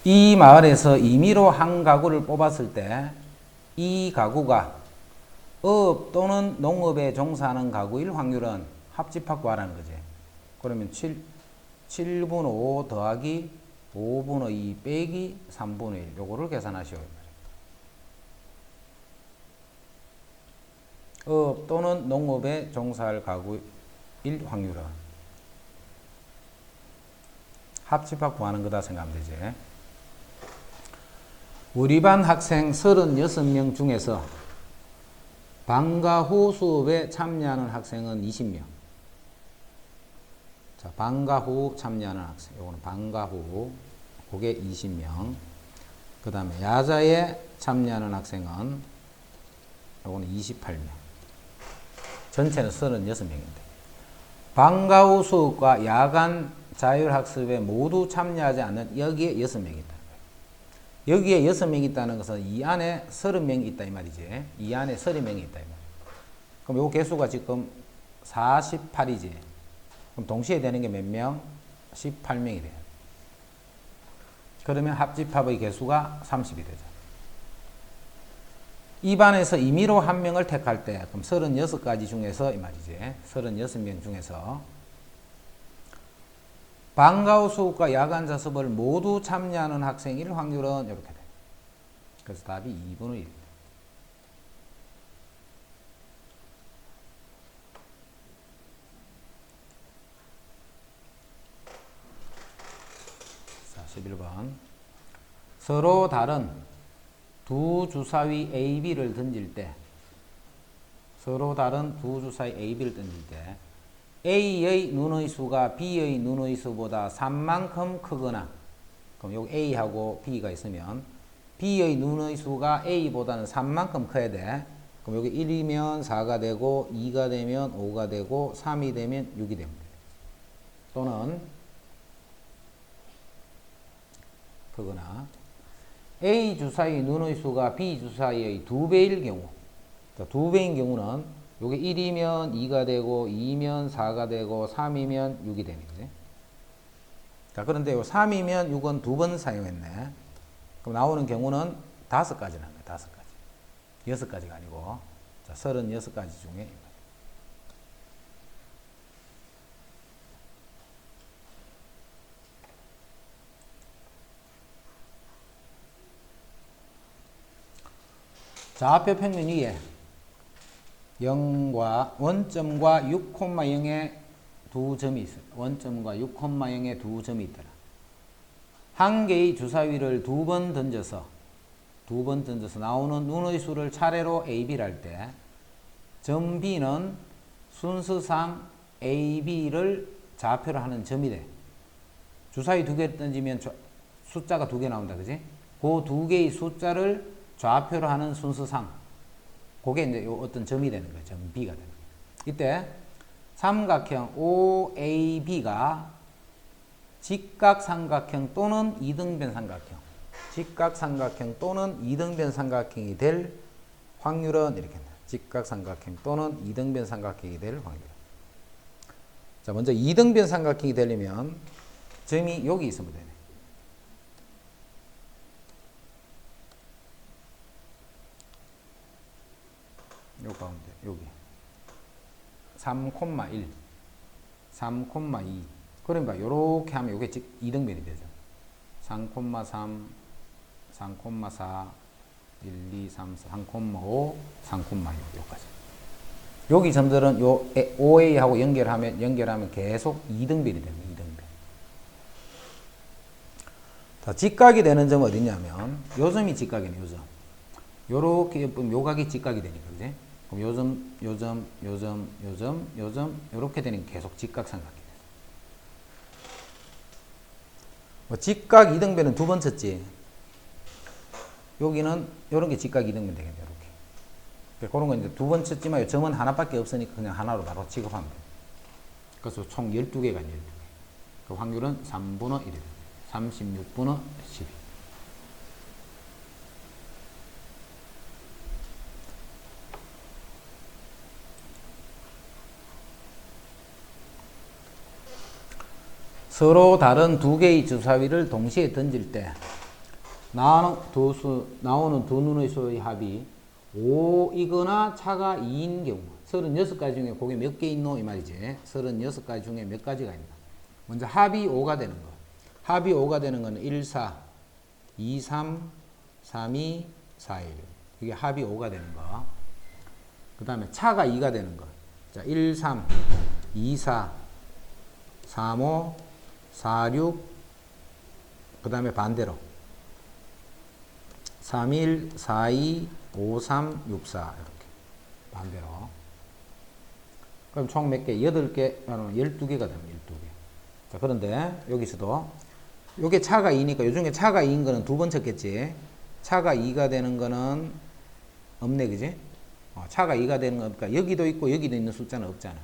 이 마을에서 임의로 한 가구를 뽑았을 때 이 가구가 어업 또는 농업에 종사하는 가구일 확률은 합집합 구하라는 거지. 그러면 7분의 5 더하기 5분의 2 빼기 3분의 1 요거를 계산하시오. 어업 또는 농업에 종사할 가구일 확률은 합집합 구하는 거다 생각하면 되지. 우리 반 학생 36명 중에서 방과 후 수업에 참여하는 학생은 20명. 자, 방과 후 참여하는 학생. 요거는 방과 후. 그게 20명. 그 다음에 야자에 참여하는 학생은 요거는 28명. 전체는 36명인데. 방과 후 수업과 야간 자율학습에 모두 참여하지 않는 여기에 6명이 있다. 여기에 6명이 있다는 것은 이 안에 30명이 있다 이 말이지. 이 안에 30명이 있다 이 말이야. 그럼 요 개수가 지금 48이지. 그럼 동시에 되는 게 몇 명? 18명이 돼요. 그러면 합집합의 개수가 30이 되죠. 이 반에서 임의로 한 명을 택할 때 그럼 36가지 중에서 이 말이지. 36명 중에서 방과 후 수업과 야간 자습을 모두 참여하는 학생일 확률은 이렇게 돼. 그래서 답이 2분의 1. 자, 11번. 서로 다른 두 주사위 A, B를 던질 때 A의 눈의 수가 B의 눈의 수보다 3만큼 크거나 그럼 여기 A하고 B가 있으면 B의 눈의 수가 A보다는 3만큼 커야 돼. 그럼 여기 1이면 4가 되고 2가 되면 5가 되고 3이 되면 6이 됩니다. 또는 크거나 A 주사위 눈의 수가 B 주사위의 2배일 경우 2배인 경우는 요게 1이면 2가 되고 2면 4가 되고 3이면 6이 되는 거지. 자, 그런데 요 3이면 6은 두 번 사용했네. 그럼 나오는 경우는 5가지 나온 거야. 5가지. 6가지가 아니고. 자, 36가지 중에 좌표 평면 위에 0과 원점과 6,0의 두 점이 있어요. 원점과 6,0의 두 점이 있더라. 한 개의 주사위를 두 번 던져서 나오는 눈의 수를 차례로 A, B를 할 때 점 B는 순서상 A, B를 좌표로 하는 점이 돼. 주사위 두 개를 던지면 숫자가 두 개 나온다. 그지? 그 두 개의 숫자를 좌표로 하는 순서상 그게 이제 어떤 점이 되는 거예요. 점 B가 되는 거예요. 이때 삼각형 OAB가 직각삼각형 또는 이등변 삼각형, 직각삼각형 또는 이등변 삼각형이 될 확률은 이렇게 합니다. 직각삼각형 또는 이등변 삼각형이 될 확률. 자, 먼저 이등변 삼각형이 되려면 점이 여기 있으면 되네. 요 가운데 여기 3,1 3,2 그러니까 요렇게 하면 요게 즉 이등변이 되죠. 3,3 3,4 1, 2, 3, 4 3,5 3,6 요까지. 여기 점들은 요 OA하고 연결하면 계속 이등변이 됩니다. 이등변. 자, 직각이 되는 점은 어디냐면 요 점이 직각이네. 요 점. 요렇게 요 각이 직각이 되니까 그지? 그럼 요점 요렇게 되는 계속 직각삼각형이 돼. 뭐 직각 이등변은 두 번 쳤지. 여기는 요런 게 직각 이등변 되겠네. 요렇게. 그런 건 이제 두 번 쳤지만 요 점은 하나밖에 없으니까 그냥 하나로 바로 취급하면 돼. 그래서 총 12개가 12개. 그 확률은 3분의 1이 돼. 36분의 12. 서로 다른 두 개의 주사위를 동시에 던질 때 나오는 두 눈의 수의 합이 5이거나 차가 2인 경우 36가지 중에 그게 몇 개 있노 이 말이지. 36가지 중에 몇 가지가 있나. 먼저 합이 5가 되는 거. 합이 5가 되는 거는 1, 4, 2, 3, 3, 2, 4, 1. 이게 합이 5가 되는 거. 그 다음에 차가 2가 되는 거. 자, 1, 3, 2, 4, 3, 5, 4, 6, 그 다음에 반대로 3, 1, 4, 2, 5, 3, 6, 4 이렇게 반대로. 그럼 총 몇 개? 8개, 12개가 됩니다. 12개. 자, 그런데 여기서도 요게 차가 2니까 요 중에 차가 2인 거는 두 번 쳤겠지. 차가 2가 되는 거는 없네. 그지? 차가 2가 되는 거니까 여기도 있고 여기도 있는 숫자는 없잖아.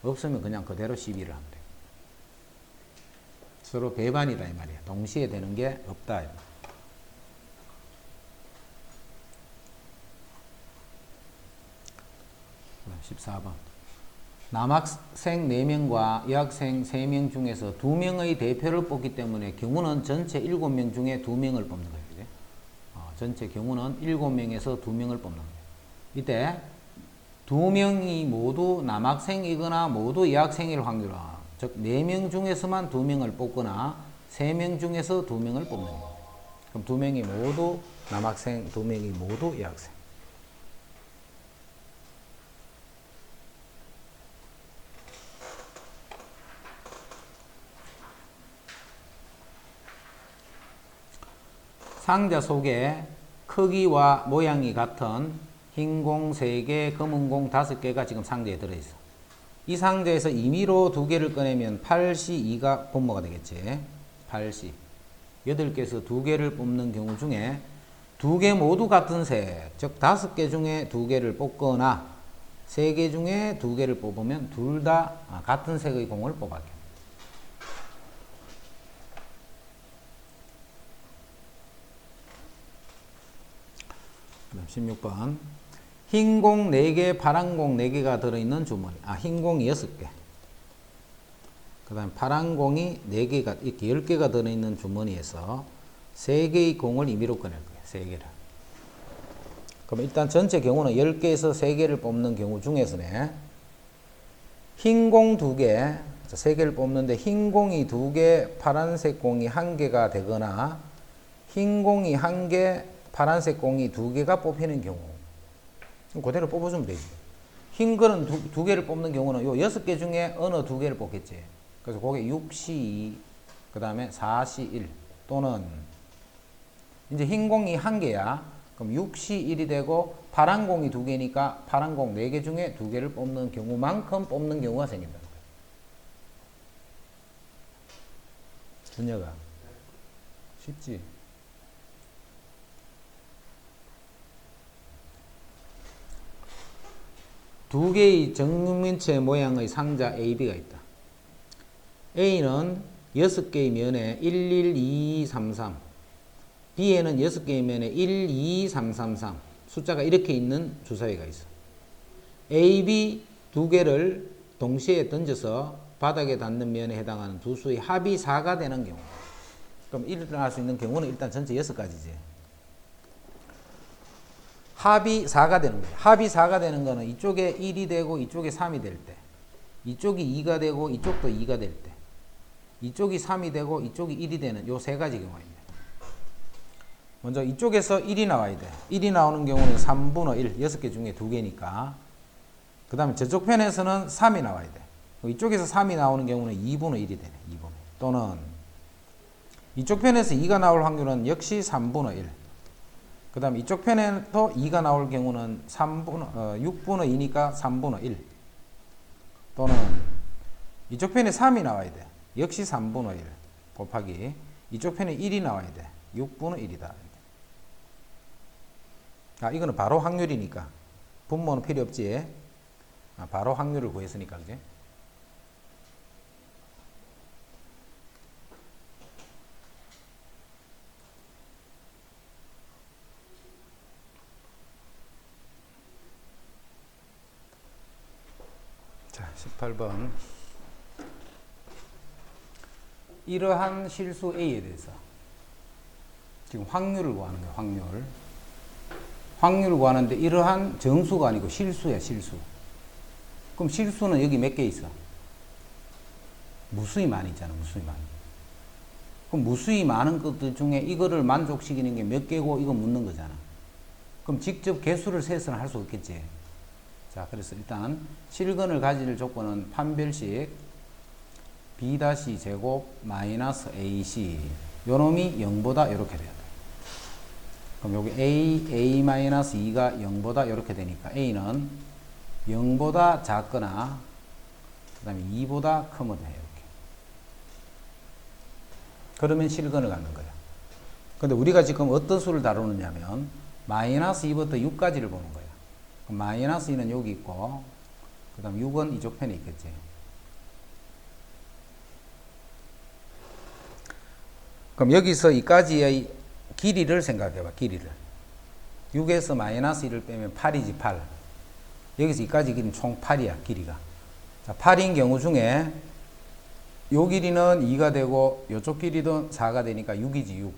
없으면 그냥 그대로 12를 하면 돼. 서로 배반이다 이 말이야. 동시에 되는 게 없다. 14번. 남학생 4명과 여학생 3명 중에서 2명의 대표를 뽑기 때문에 경우는 전체 7명 중에 2명을 뽑는 거예요. 그죠? 전체 경우는 7명에서 2명을 뽑는 거예요. 이때 2명이 모두 남학생이거나 모두 여학생일 확률은 즉 4명 중에서만 2명을 뽑거나 3명 중에서 2명을 뽑는 거예요. 그럼 2명이 모두 남학생, 2명이 모두 여학생. 상자 속에 크기와 모양이 같은 흰 공 3개, 검은 공 5개가 지금 상자에 들어있어. 이 상자에서 임의로 2개를 꺼내면 8시 2가 분모가 되겠지. 8시. 8개에서 2개를 뽑는 경우 중에 2개 모두 같은 색, 즉 5개 중에 2개를 뽑거나 3개 중에 2개를 뽑으면 둘 다 같은 색의 공을 뽑아요. 그다음 16번. 흰 공 4개, 파란 공 4개가 들어있는 주머니. 흰 공이 6개. 그 다음에 파란 공이 4개가, 이렇게 10개가 들어있는 주머니에서 3개의 공을 임의로 꺼낼 거예요. 3개를. 그럼 일단 전체 경우는 10개에서 3개를 뽑는 경우 중에서네. 흰 공 2개, 3개를 뽑는데 흰 공이 2개, 파란색 공이 1개가 되거나 흰 공이 1개, 파란색 공이 2개가 뽑히는 경우. 그대로 뽑아주면 되지. 흰 거는 2개를 뽑는 경우는 요 6개 중에 어느 2개를 뽑겠지. 그래서 그게 6C2, 그 다음에 4C1 또는 이제 흰 공이 1개야. 그럼 6C1이 되고 파란 공이 2개니까 파란 공 4개 중에 2개를 뽑는 경우만큼 뽑는 경우가 생긴다는 거야. 준혁아, 쉽지? 두 개의 정육면체 모양의 상자 A, B가 있다. A는 6개의 면에 1, 1, 2, 3, 3. B에는 6개의 면에 1, 2, 3, 3, 3. 숫자가 이렇게 있는 주사위가 있어. A, B 두 개를 동시에 던져서 바닥에 닿는 면에 해당하는 두 수의 합이 4가 되는 경우. 그럼 일어날 수 있는 경우는 일단 전체 6가지지. 합이 4가 되는 거예요. 합이 4가 되는 거는 이쪽에 1이 되고 이쪽에 3이 될 때, 이쪽이 2가 되고 이쪽도 2가 될 때, 이쪽이 3이 되고 이쪽이 1이 되는 요 3가지 경우입니다. 먼저 이쪽에서 1이 나와야 돼. 1이 나오는 경우는 3분의 1, 6개 중에 2개니까. 그 다음에 저쪽 편에서는 3이 나와야 돼. 이쪽에서 3이 나오는 경우는 2분의 1이 되네. 2분의 1. 또는 이쪽 편에서 2가 나올 확률은 역시 3분의 1. 그 다음에 이쪽 편에도 2가 나올 경우는 6분의 2니까 3분의 1. 또는 이쪽 편에 3이 나와야 돼. 역시 3분의 1 곱하기 이쪽 편에 1이 나와야 돼. 6분의 1이다. 이거는 바로 확률이니까 분모는 필요 없지. 바로 확률을 구했으니까, 그지? 자, 18번. 이러한 실수 A에 대해서 지금 확률을 구하는 거예요. 확률을 구하는데 이러한 정수가 아니고 실수야, 실수. 그럼 실수는 여기 몇 개 있어? 무수히 많이 있잖아, 무수히 많이. 그럼 무수히 많은 것들 중에 이거를 만족시키는 게 몇 개고 이거 묻는 거잖아. 그럼 직접 개수를 세서는 할 수 없겠지. 자, 그래서 일단 실근을 가질 조건은 판별식 B-제곱 마이너스 AC 요놈이 0보다 이렇게 돼야 돼. 그럼 여기 A-2가 0보다 이렇게 되니까 A는 0보다 작거나 그 다음에 2보다 크면 돼. 이렇게. 그러면 실근을 갖는 거야. 근데 우리가 지금 어떤 수를 다루느냐면 마이너스 2부터 6까지를 보는 거야. 그럼 마이너스 2는 여기 있고 그 다음 6은 이쪽 편에 있겠지. 그럼 여기서 이까지의 길이를 생각해봐. 길이를 6에서 마이너스 1을 빼면 8이지. 8. 여기서 이까지 길이는 총 8이야. 길이가. 자, 8인 경우 중에 요 길이는 2가 되고 요쪽 길이도 4가 되니까 6이지. 6.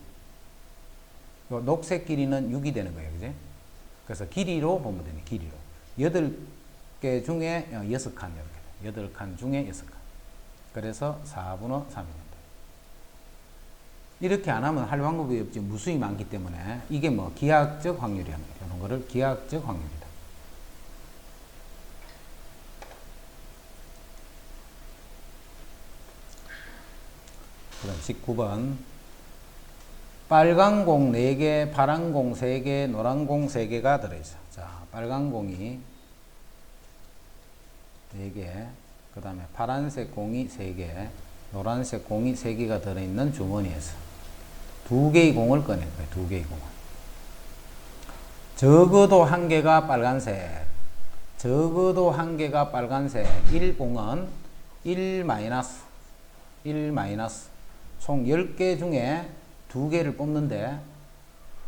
요 녹색 길이는 6이 되는 거예요. 그지? 그래서 길이로 보면 되네. 길이로 8개 중에 6칸 이렇게 8칸 중에 6칸. 그래서 4분의 3이 된다. 이렇게 안 하면 할 방법이 없지. 무수히 많기 때문에 이게 뭐 기하학적 확률이라는 거예요. 이런 거를 기하학적 확률이다. 그다음 19번. 빨간 공 4개, 파란 공 3개, 노란 공 3개가 들어있어. 자, 빨간 공이 4개, 그 다음에 파란색 공이 3개, 노란색 공이 3개가 들어있는 주머니에서 2개의 공을 꺼낼 거예요. 2개의 공을. 적어도 1개가 빨간색, 적어도 1개가 빨간색. 1공은 1 마이너스, 총 10개 중에 2개를 뽑는데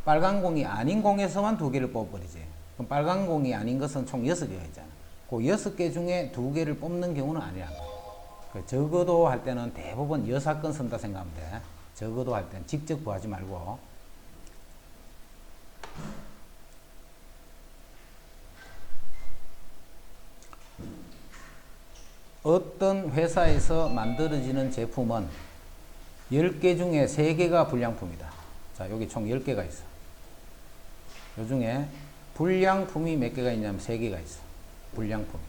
빨간 공이 아닌 공에서만 2개를 뽑아버리지. 그럼 빨간 공이 아닌 것은 총 6개가 있잖아. 그 6개 중에 2개를 뽑는 경우는 아니란 거야. 적어도 할 때는 대부분 여사건 쓴다 생각하면 돼. 적어도 할 때는 직접 구하지 말고. 어떤 회사에서 만들어지는 제품은 10개 중에 3개가 불량품이다. 자, 여기 총 10개가 있어. 요 중에 불량품이 몇 개가 있냐면 3개가 있어. 불량품.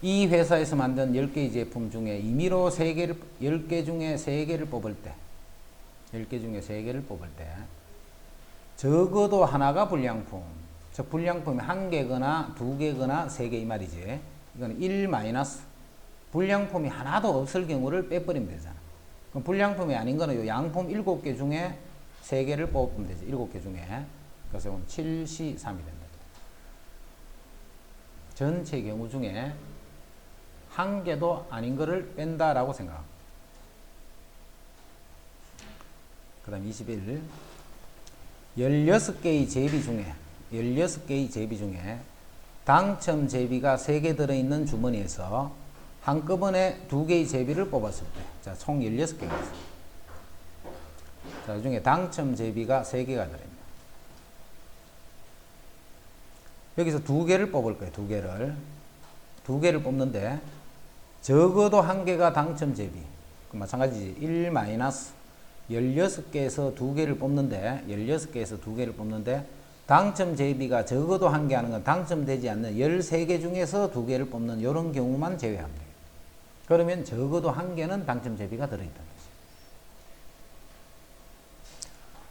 이 회사에서 만든 10개의 제품 중에 임의로 10개 중에 3개를 뽑을 때, 10개 중에 3개를 뽑을 때, 적어도 하나가 불량품. 즉, 불량품이 1개거나 2개거나 3개 이 말이지. 이거는 1 마이너스. 불량품이 하나도 없을 경우를 빼버리면 되잖아. 그럼 불량품이 아닌 거는 요 양품 7개 중에 3개를 뽑으면 되지. 7개 중에. 그래서 이건 7C3이 된다. 전체 경우 중에 1개도 아닌 거를 뺀다라고 생각합니다. 그 다음 21. 16개의 제비 중에 당첨 제비가 3개 들어있는 주머니에서 한꺼번에 2개의 제비를 뽑았을 때, 자, 총 16개가 있습니다. 자, 이 중에 당첨 제비가 3개가 들어있습니다. 여기서 2개를 뽑을 거예요. 2개를 뽑는데 적어도 1개가 당첨 제비. 마찬가지지. 1 마이너스 16개에서 2개를 뽑는데 16개에서 2개를 뽑는데 당첨 제비가 적어도 1개 하는 건 당첨되지 않는 13개 중에서 2개를 뽑는 이런 경우만 제외하면 돼요. 그러면 적어도 1개는 당첨 제비가 들어있다는 거죠.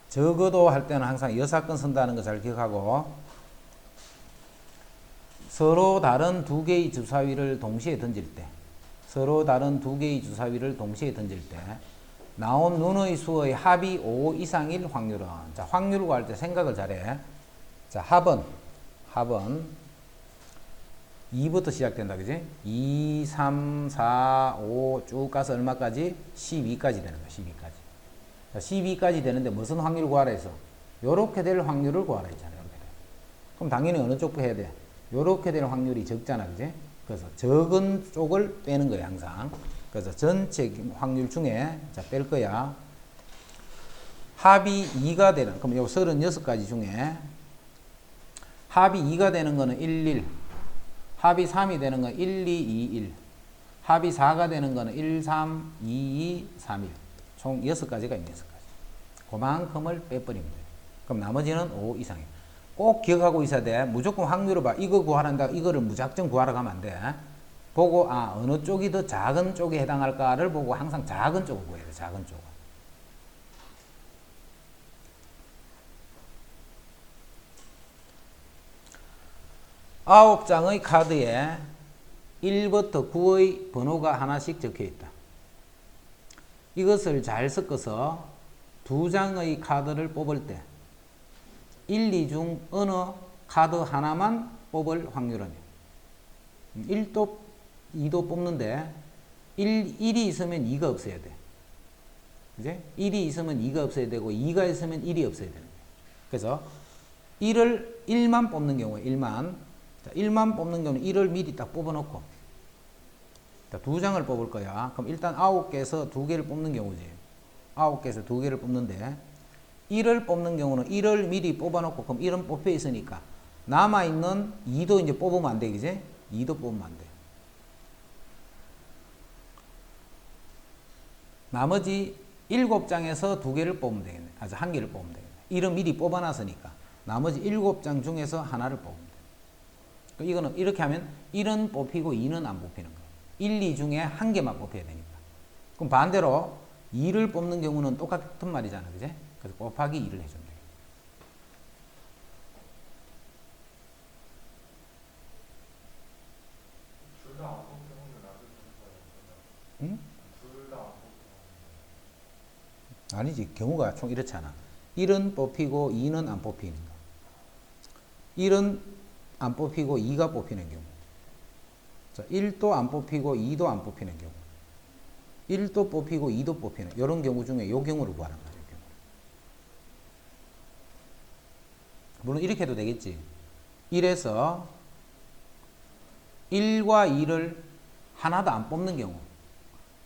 적어도 할 때는 항상 여사건 쓴다는 거 잘 기억하고, 서로 다른 2개의 주사위를 동시에 던질 때, 나온 눈의 수의 합이 5 이상일 확률은, 자, 확률 구할 때 생각을 잘해. 자, 합은 2부터 시작된다, 그지? 2, 3, 4, 5 쭉 가서 얼마까지? 12까지 되는 거야, 12까지. 자, 12까지 되는데 무슨 확률 구하라 해서? 요렇게 될 확률을 구하라 했잖아, 요렇게 돼. 그럼 당연히 어느 쪽부터 해야 돼? 요렇게 될 확률이 적잖아, 그지? 그래서 적은 쪽을 빼는 거야, 항상. 그래서 전체 확률 중에, 자, 뺄 거야. 합이 2가 되는, 그럼 요 36가지 중에 합이 2가 되는 거는 1, 1. 합이 3이 되는 건 1, 2, 2, 1. 합이 4가 되는 거는 1, 3, 2, 2, 3, 1. 총 6가지가 있는 6가지. 그만큼을 빼버리면 돼요. 그럼 나머지는 5 이상이에요. 꼭 기억하고 있어야 돼. 무조건 확률을 봐. 이거 구하란다. 이거를 무작정 구하러 가면 안 돼. 보고, 아, 어느 쪽이 더 작은 쪽에 해당할까를 보고 항상 작은 쪽을 구해야 돼. 작은 쪽을. 아홉 장의 카드에 1부터 9의 번호가 하나씩 적혀 있다. 이것을 잘 섞어서 2장의 카드를 뽑을 때 1, 2 중 어느 카드 하나만 뽑을 확률은 1도 2도 뽑는데 1이 있으면 2가 없어야 돼. 그지? 1이 있으면 2가 없어야 되고 2가 있으면 1이 없어야 되는 거예요. 그래서 1만 뽑는 경우에 1만. 자, 1만 뽑는 경우는 1을 미리 딱 뽑아 놓고, 자, 2장을 뽑을 거야. 그럼 일단 9개에서 2개를 뽑는 경우지. 9개에서 2개를 뽑는데 1을 뽑는 경우는 1을 미리 뽑아 놓고, 그럼 1은 뽑혀 있으니까 남아있는 2도 이제 뽑으면 안 돼, 그지? 2도 뽑으면 안 돼. 나머지 7장에서 2개를 뽑으면 되겠네. 아주 1개를 뽑으면 되겠네. 1은 미리 뽑아놨으니까 나머지 7장 중에서 하나를 뽑으면 돼. 이거는 이렇게 하면 1은 뽑히고 2는 안 뽑히는 거예요. 1, 2 중에 1개만 뽑혀야 되니까. 그럼 반대로 2를 뽑는 경우는 똑같은 말이잖아, 그지? 그래서 곱하기 2를 해주면 돼요.
둘 다 안 뽑히는 건 나도 거예요.
응?
둘 다 안 뽑히는
아니지. 경우가 총 이렇잖아. 1은 뽑히고 2는 안 뽑히는 거. 1은 안 뽑히고 2가 뽑히는 경우. 자, 1도 안 뽑히고 2도 안 뽑히는 경우. 1도 뽑히고 2도 뽑히는 이런 경우 중에 이 경우를 구하는 거예요. 물론 이렇게 해도 되겠지. 1에서 1과 2를 하나도 안 뽑는 경우,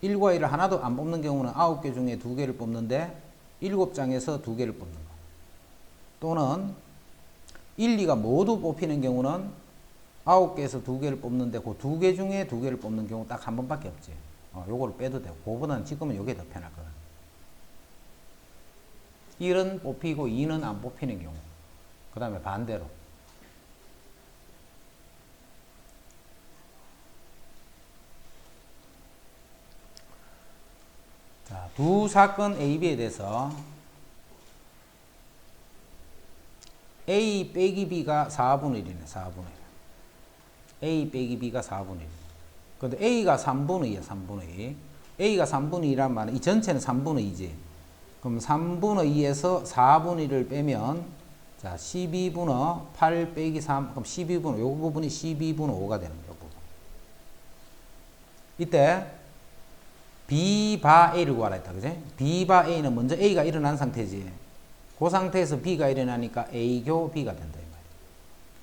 1과 2를 하나도 안 뽑는 경우는 9개 중에 2개를 뽑는데 7장에서 2개를 뽑는 거. 또는 1, 2가 모두 뽑히는 경우는 9개에서 2개를 뽑는데 그 2개 중에 2개를 뽑는 경우 딱 한 번밖에 없지. 요거를 빼도 되고, 그거보다는 지금은 요게 더 편할 거야. 1은 뽑히고 2는 안 뽑히는 경우. 그 다음에 반대로. 자, 두 사건 A, B에 대해서 A 빼기 B가 4분의 1이네, 4분의 1. A 빼기 B가 4분의 1. 근데 A가 3분의 2야, 3분의 2. A가 3분의 2란 말은 이 전체는 3분의 2지. 그럼 3분의 2에서 4분의 1을 빼면, 자, 12분의 8 빼기 3, 그럼 12분의, 요 부분이 12분의 5가 되는 거예요, 부분. 이때, B 바 A를 구하라 했다, 그지? B 바 A는 먼저 A가 일어난 상태지. 그 상태에서 B가 일어나니까 A 교 B가 된다, 이 말이야.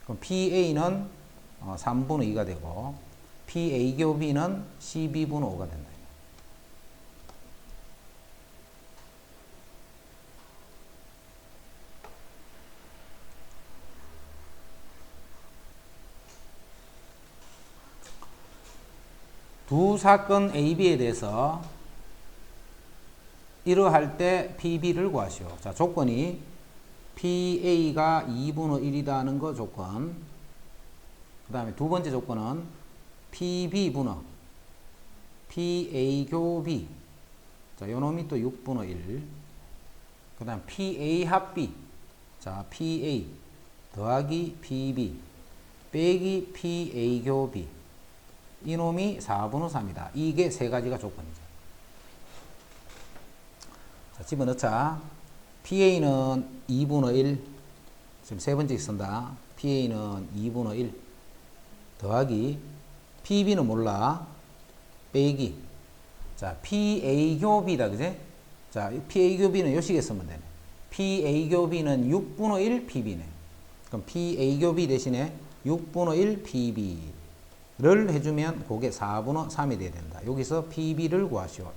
그럼 PA는 3분의 2가 되고, PA 교 B는 12분의 5가 된다. 두 사건 A, B에 대해서 이러할 때 PB를 구하시오. 자, 조건이 PA가 2분의 1이다는 거 조건. 그 다음에 두 번째 조건은 PB 분의 PA 교 B. 자, 요 놈이 또 6분의 1. 그 다음 PA 합 B. 자, PA 더하기 PB 빼기 PA 교 B. 이놈이 4분의 3이다. 이게 세 가지가 조건이죠. 자, 집어넣자. PA는 2분의 1. 지금 세 번째 쓴다. PA는 2분의 1. 더하기. PB는 몰라. 빼기. 자, PA 교 B다. 그지? 자, PA 교 B는 요 식에 쓰면 되네. PA 교 B는 6분의 1 PB네. 그럼 PA 교 B 대신에 6분의 1 PB를 해주면 그게 4분의 3이 돼야 된다. 여기서 PB를 구하시오.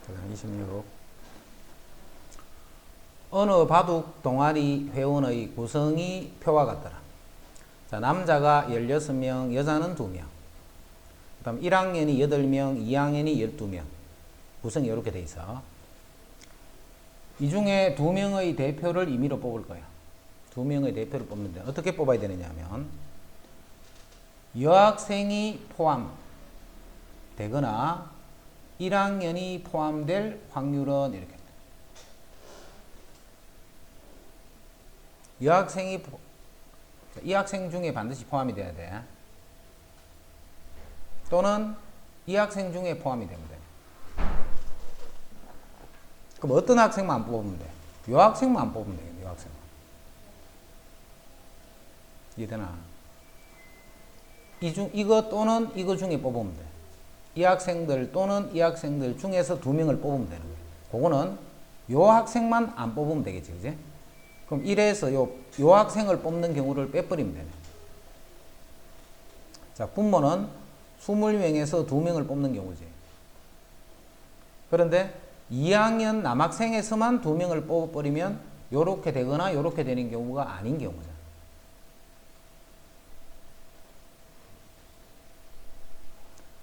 그 다음 26. 어느 바둑 동아리 회원의 구성이 표와 같더라. 자, 남자가 16명, 여자는 2명. 그 다음 1학년이 8명, 2학년이 12명. 구성이 이렇게 돼 있어. 이 중에 2명의 대표를 임의로 뽑을 거야. 2명의 대표를 뽑는데 어떻게 뽑아야 되느냐 하면 여학생이 포함되거나 1학년이 포함될 확률은 이렇게. 여학생이 이 학생 중에 반드시 포함이 돼야 돼. 또는 이 학생 중에 포함이 되면 돼. 그럼 어떤 학생만 안 뽑으면 돼? 여학생만 안 뽑으면 되겠네. 여학생만. 이해되나? 이거 또는 이거 중에 뽑으면 돼. 이 학생들 또는 이 학생들 중에서 2명을 뽑으면 되는 거예요. 그거는 요 학생만 안 뽑으면 되겠지, 그지? 그럼 1에서 요 학생을 뽑는 경우를 빼버리면 되네. 자, 분모는 20명에서 2명을 뽑는 경우지. 그런데 2학년 남학생에서만 2명을 뽑아버리면 요렇게 되거나 요렇게 되는 경우가 아닌 경우죠.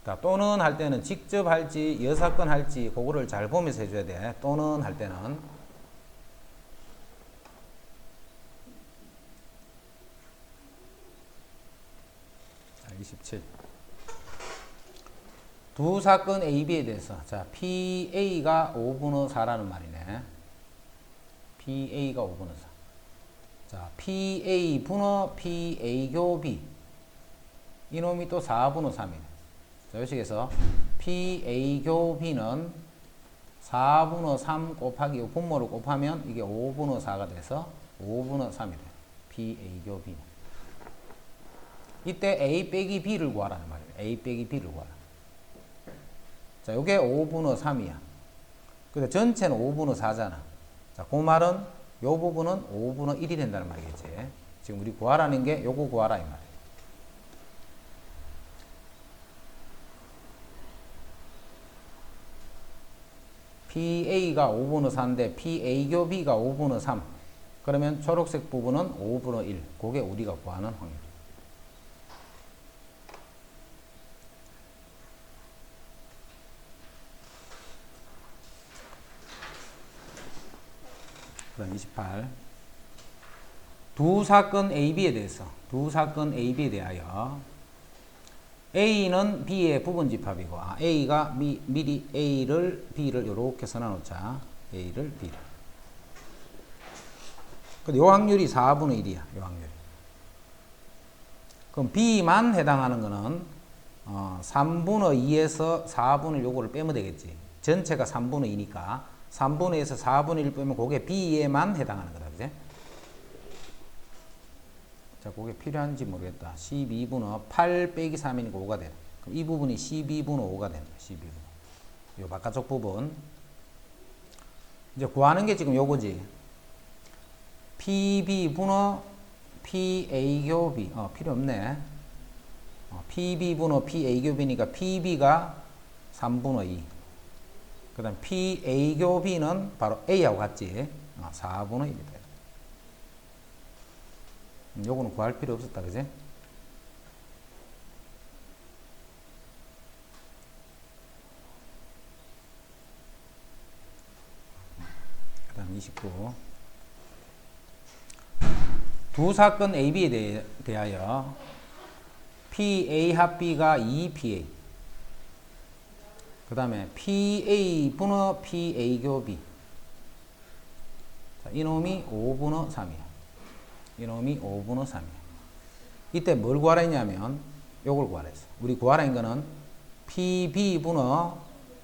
자, 또는 할 때는 직접 할지 여사건 할지 그거를 잘 보면서 해줘야 돼. 또는 할 때는 자, 27. 두 사건 A, B에 대해서 자, PA가 5분의 4라는 말이네. PA가 5분의 4. 자, PA 분의 PA 교 B. 이놈이 또 4분의 3이네. 자, 이 식에서 PA 교 B는 4분의 3 곱하기 이 분모를 곱하면 이게 5분의 4가 돼서 5분의 3이 돼요. PA 교 B는. 이때 A 빼기 B를 구하라는 말이에요. A 빼기 B를 구하라. 자, 요게 5분의 3이야. 근데 전체는 5분의 4잖아. 자, 그 말은 요 부분은 5분의 1이 된다는 말이겠지. 지금 우리 구하라는 게 요거 구하라 이 말이에요. PA가 5분의 4인데 PA 교 B가 5분의 3. 그러면 초록색 부분은 5분의 1. 그게 우리가 구하는 확률. 그다음 28. 두 사건 AB에 대하여 A는 B의 부분집합이고 A가 미리 A를 B를 이렇게 써놔놓자. A를 B를. 근데 요 확률이 4분의 1이야. 요 확률이. 그럼 B만 해당하는 거는 3분의 2에서 4분의 1 요거를 빼면 되겠지. 전체가 3분의 2니까 3분의 2에서 4분의 1 빼면 그게 B에만 해당하는 거다. 그지? 자, 그게 필요한지 모르겠다. 12분의 8 빼기 3이니까 5가 되네. 그럼 이 부분이 12분의 5가 되는 거야. 12분의. 요 바깥쪽 부분. 이제 구하는 게 지금 요거지. PB분의 PA 교 B. 필요 없네. PB분의 PA 교 B니까 PB가 3분의 2. 그 다음 PA 교 B는 바로 A하고 같지. 4분의 1이다. 요거는 구할 필요 없었다. 그지? 그 다음 29. 두 사건 AB에 대하여 PA 합 B가 2PA. 그 다음에 PA 분의 PA 교 B. 자, 이놈이 5분의 3이야. 이놈이 5분의 3이야. 이때 뭘 구하라 했냐면 요걸 구하라 했어. 우리 구하라 한 거는 PB 분의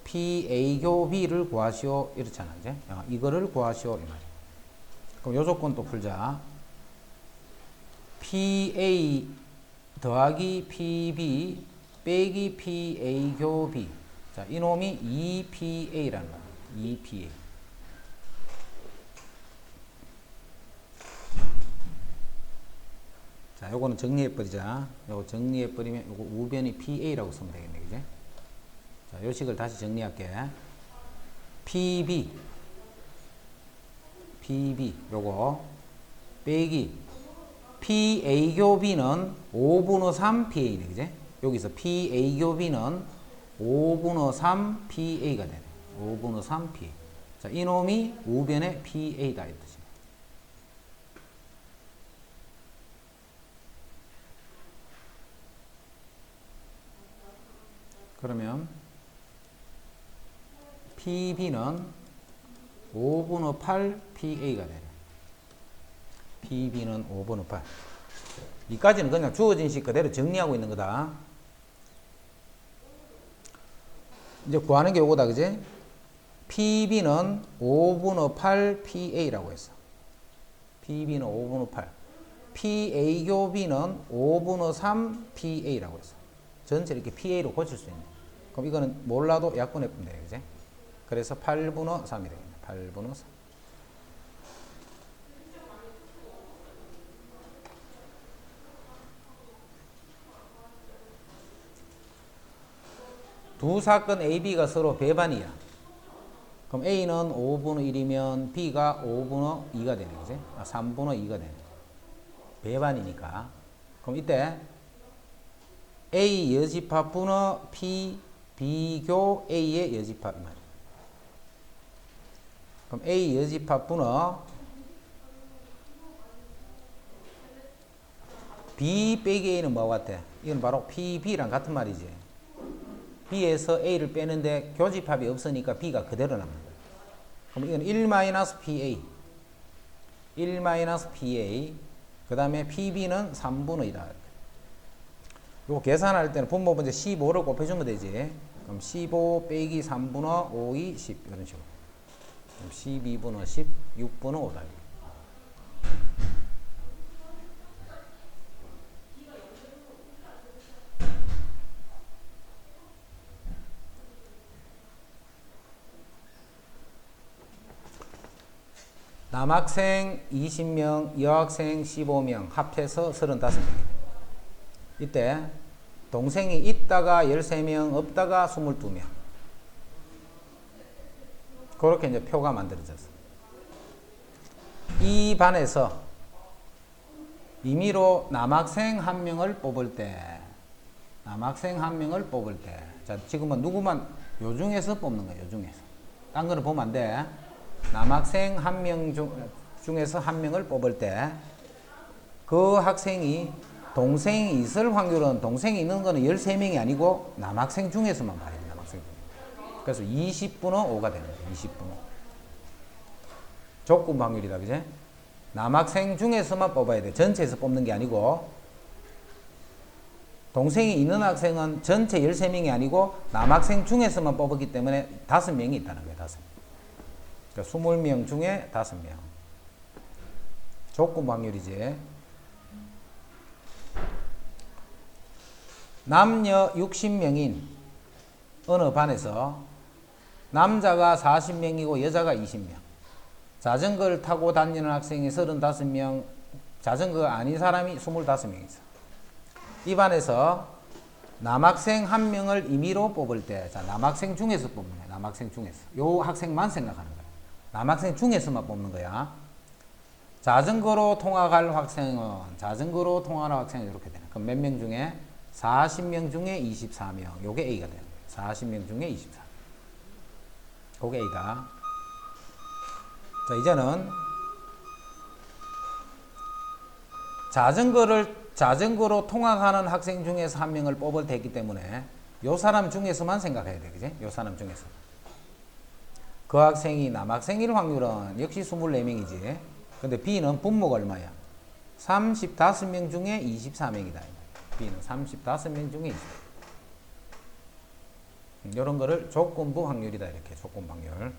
PA 교 B를 구하시오 이렇잖아. 이제 이거를 구하시오 이 말이야. 그럼 요 조건 또 풀자. PA 더하기 PB 빼기 PA 교 B. 자, 이놈이 2PA라는 거야. 2PA. 자, 요거는 정리해버리자. 요거 정리해버리면 요거 우변이 PA라고 쓰면 되겠네. 그지? 자, 요 식을 다시 정리할게. PB. 요거. 빼기. PA 교 B는 5분의 3 PA네. 그지? 여기서 PA 교 B는 5분의 3 PA가 되네. 5분의 3 PA. 자, 이놈이 우변의 PA다. 이 뜻이네. 그러면 PB는 5분의 8 PA가 되네. PB는 5분의 8. 이까지는 그냥 주어진 식 그대로 정리하고 있는 거다. 이제 구하는 게 요거다. 그지? PB는 5분의 8 PA라고 했어. PB는 5분의 8. PA 교 B는 5분의 3 PA라고 했어. 전체를 이렇게 PA로 고칠 수 있네. 그럼 이거는 몰라도 약분해보면 돼. 그지? 그래서 8분의 3이 되겠네. 8분의 3. 두 사건 A, B가 서로 배반이야. 그럼 A는 5분의 1이면 B가 5분의 2가 되네. 그지? 3분의 2가 되네. 배반이니까. 그럼 이때 A 여집합분의 P, B교 A의 여집합 말이야. 그럼 A 여집합분의 B 빼기 A는 뭐와 같아? 이건 바로 PB랑 같은 말이지. B에서 A를 빼는데 교집합이 없으니까 B가 그대로 남는 거야. 그럼 이건 1-PA. 1-PA. 그 다음에 PB는 3분의 2다. 요거 계산할 때는 분모 문제 15를 곱해주면 되지. 그럼 15 빼기 3분의 5이 10 이런 식으로. 그럼 12분의 10, 6분의 5다. 남학생 20명, 여학생 15명, 합해서 35명이다. 이때 동생이 있다가 13명, 없다가 22명. 그렇게 이제 표가 만들어졌어. 이 반에서 임의로 남학생 한 명을 뽑을 때, 자, 지금은 누구만, 요 중에서 뽑는 거야, 요 중에서. 딴 거는 보면 안 돼. 남학생 한 명 중에서 한 명을 뽑을 때, 그 학생이 동생이 있을 확률은, 동생이 있는 거는 13명이 아니고 남학생 중에서만 말이야, 남학생 중에. 그래서 20분의 5가 되는 거야, 20분의 5. 조건 확률이다, 그지? 남학생 중에서만 뽑아야 돼. 전체에서 뽑는 게 아니고, 동생이 있는 학생은 전체 13명이 아니고 남학생 중에서만 뽑았기 때문에 5명이 있다는 거야, 5명. 그러니까 20명 중에 5명. 조건 확률이지. 남녀 60명인 어느 반에서 남자가 40명이고 여자가 20명. 자전거를 타고 다니는 학생이 35명, 자전거가 아닌 사람이 25명 있어. 이 반에서 남학생 한 명을 임의로 뽑을 때, 자, 남학생 중에서 뽑는 거야. 남학생 중에서. 요 학생만 생각하는 거야. 남학생 중에서만 뽑는 거야. 자전거로 통학할 학생은, 자전거로 통학할 학생은 이렇게 되네. 그럼 몇 명 중에? 40명 중에 24명. 요게 A가 되는 거야. 40명 중에 24명. 그게 A다. 자, 이제는 자전거로 통학하는 학생 중에서 한 명을 뽑을 테기 때문에 요 사람 중에서만 생각해야 돼. 그지? 요 사람 중에서. 그 학생이 남학생일 확률은 역시 24명이지. 근데 B는 분모가 얼마야? 35명 중에 24명이다. B는 35명 중에 24명. 이런 거를 조건부 확률이다. 이렇게 조건부 확률.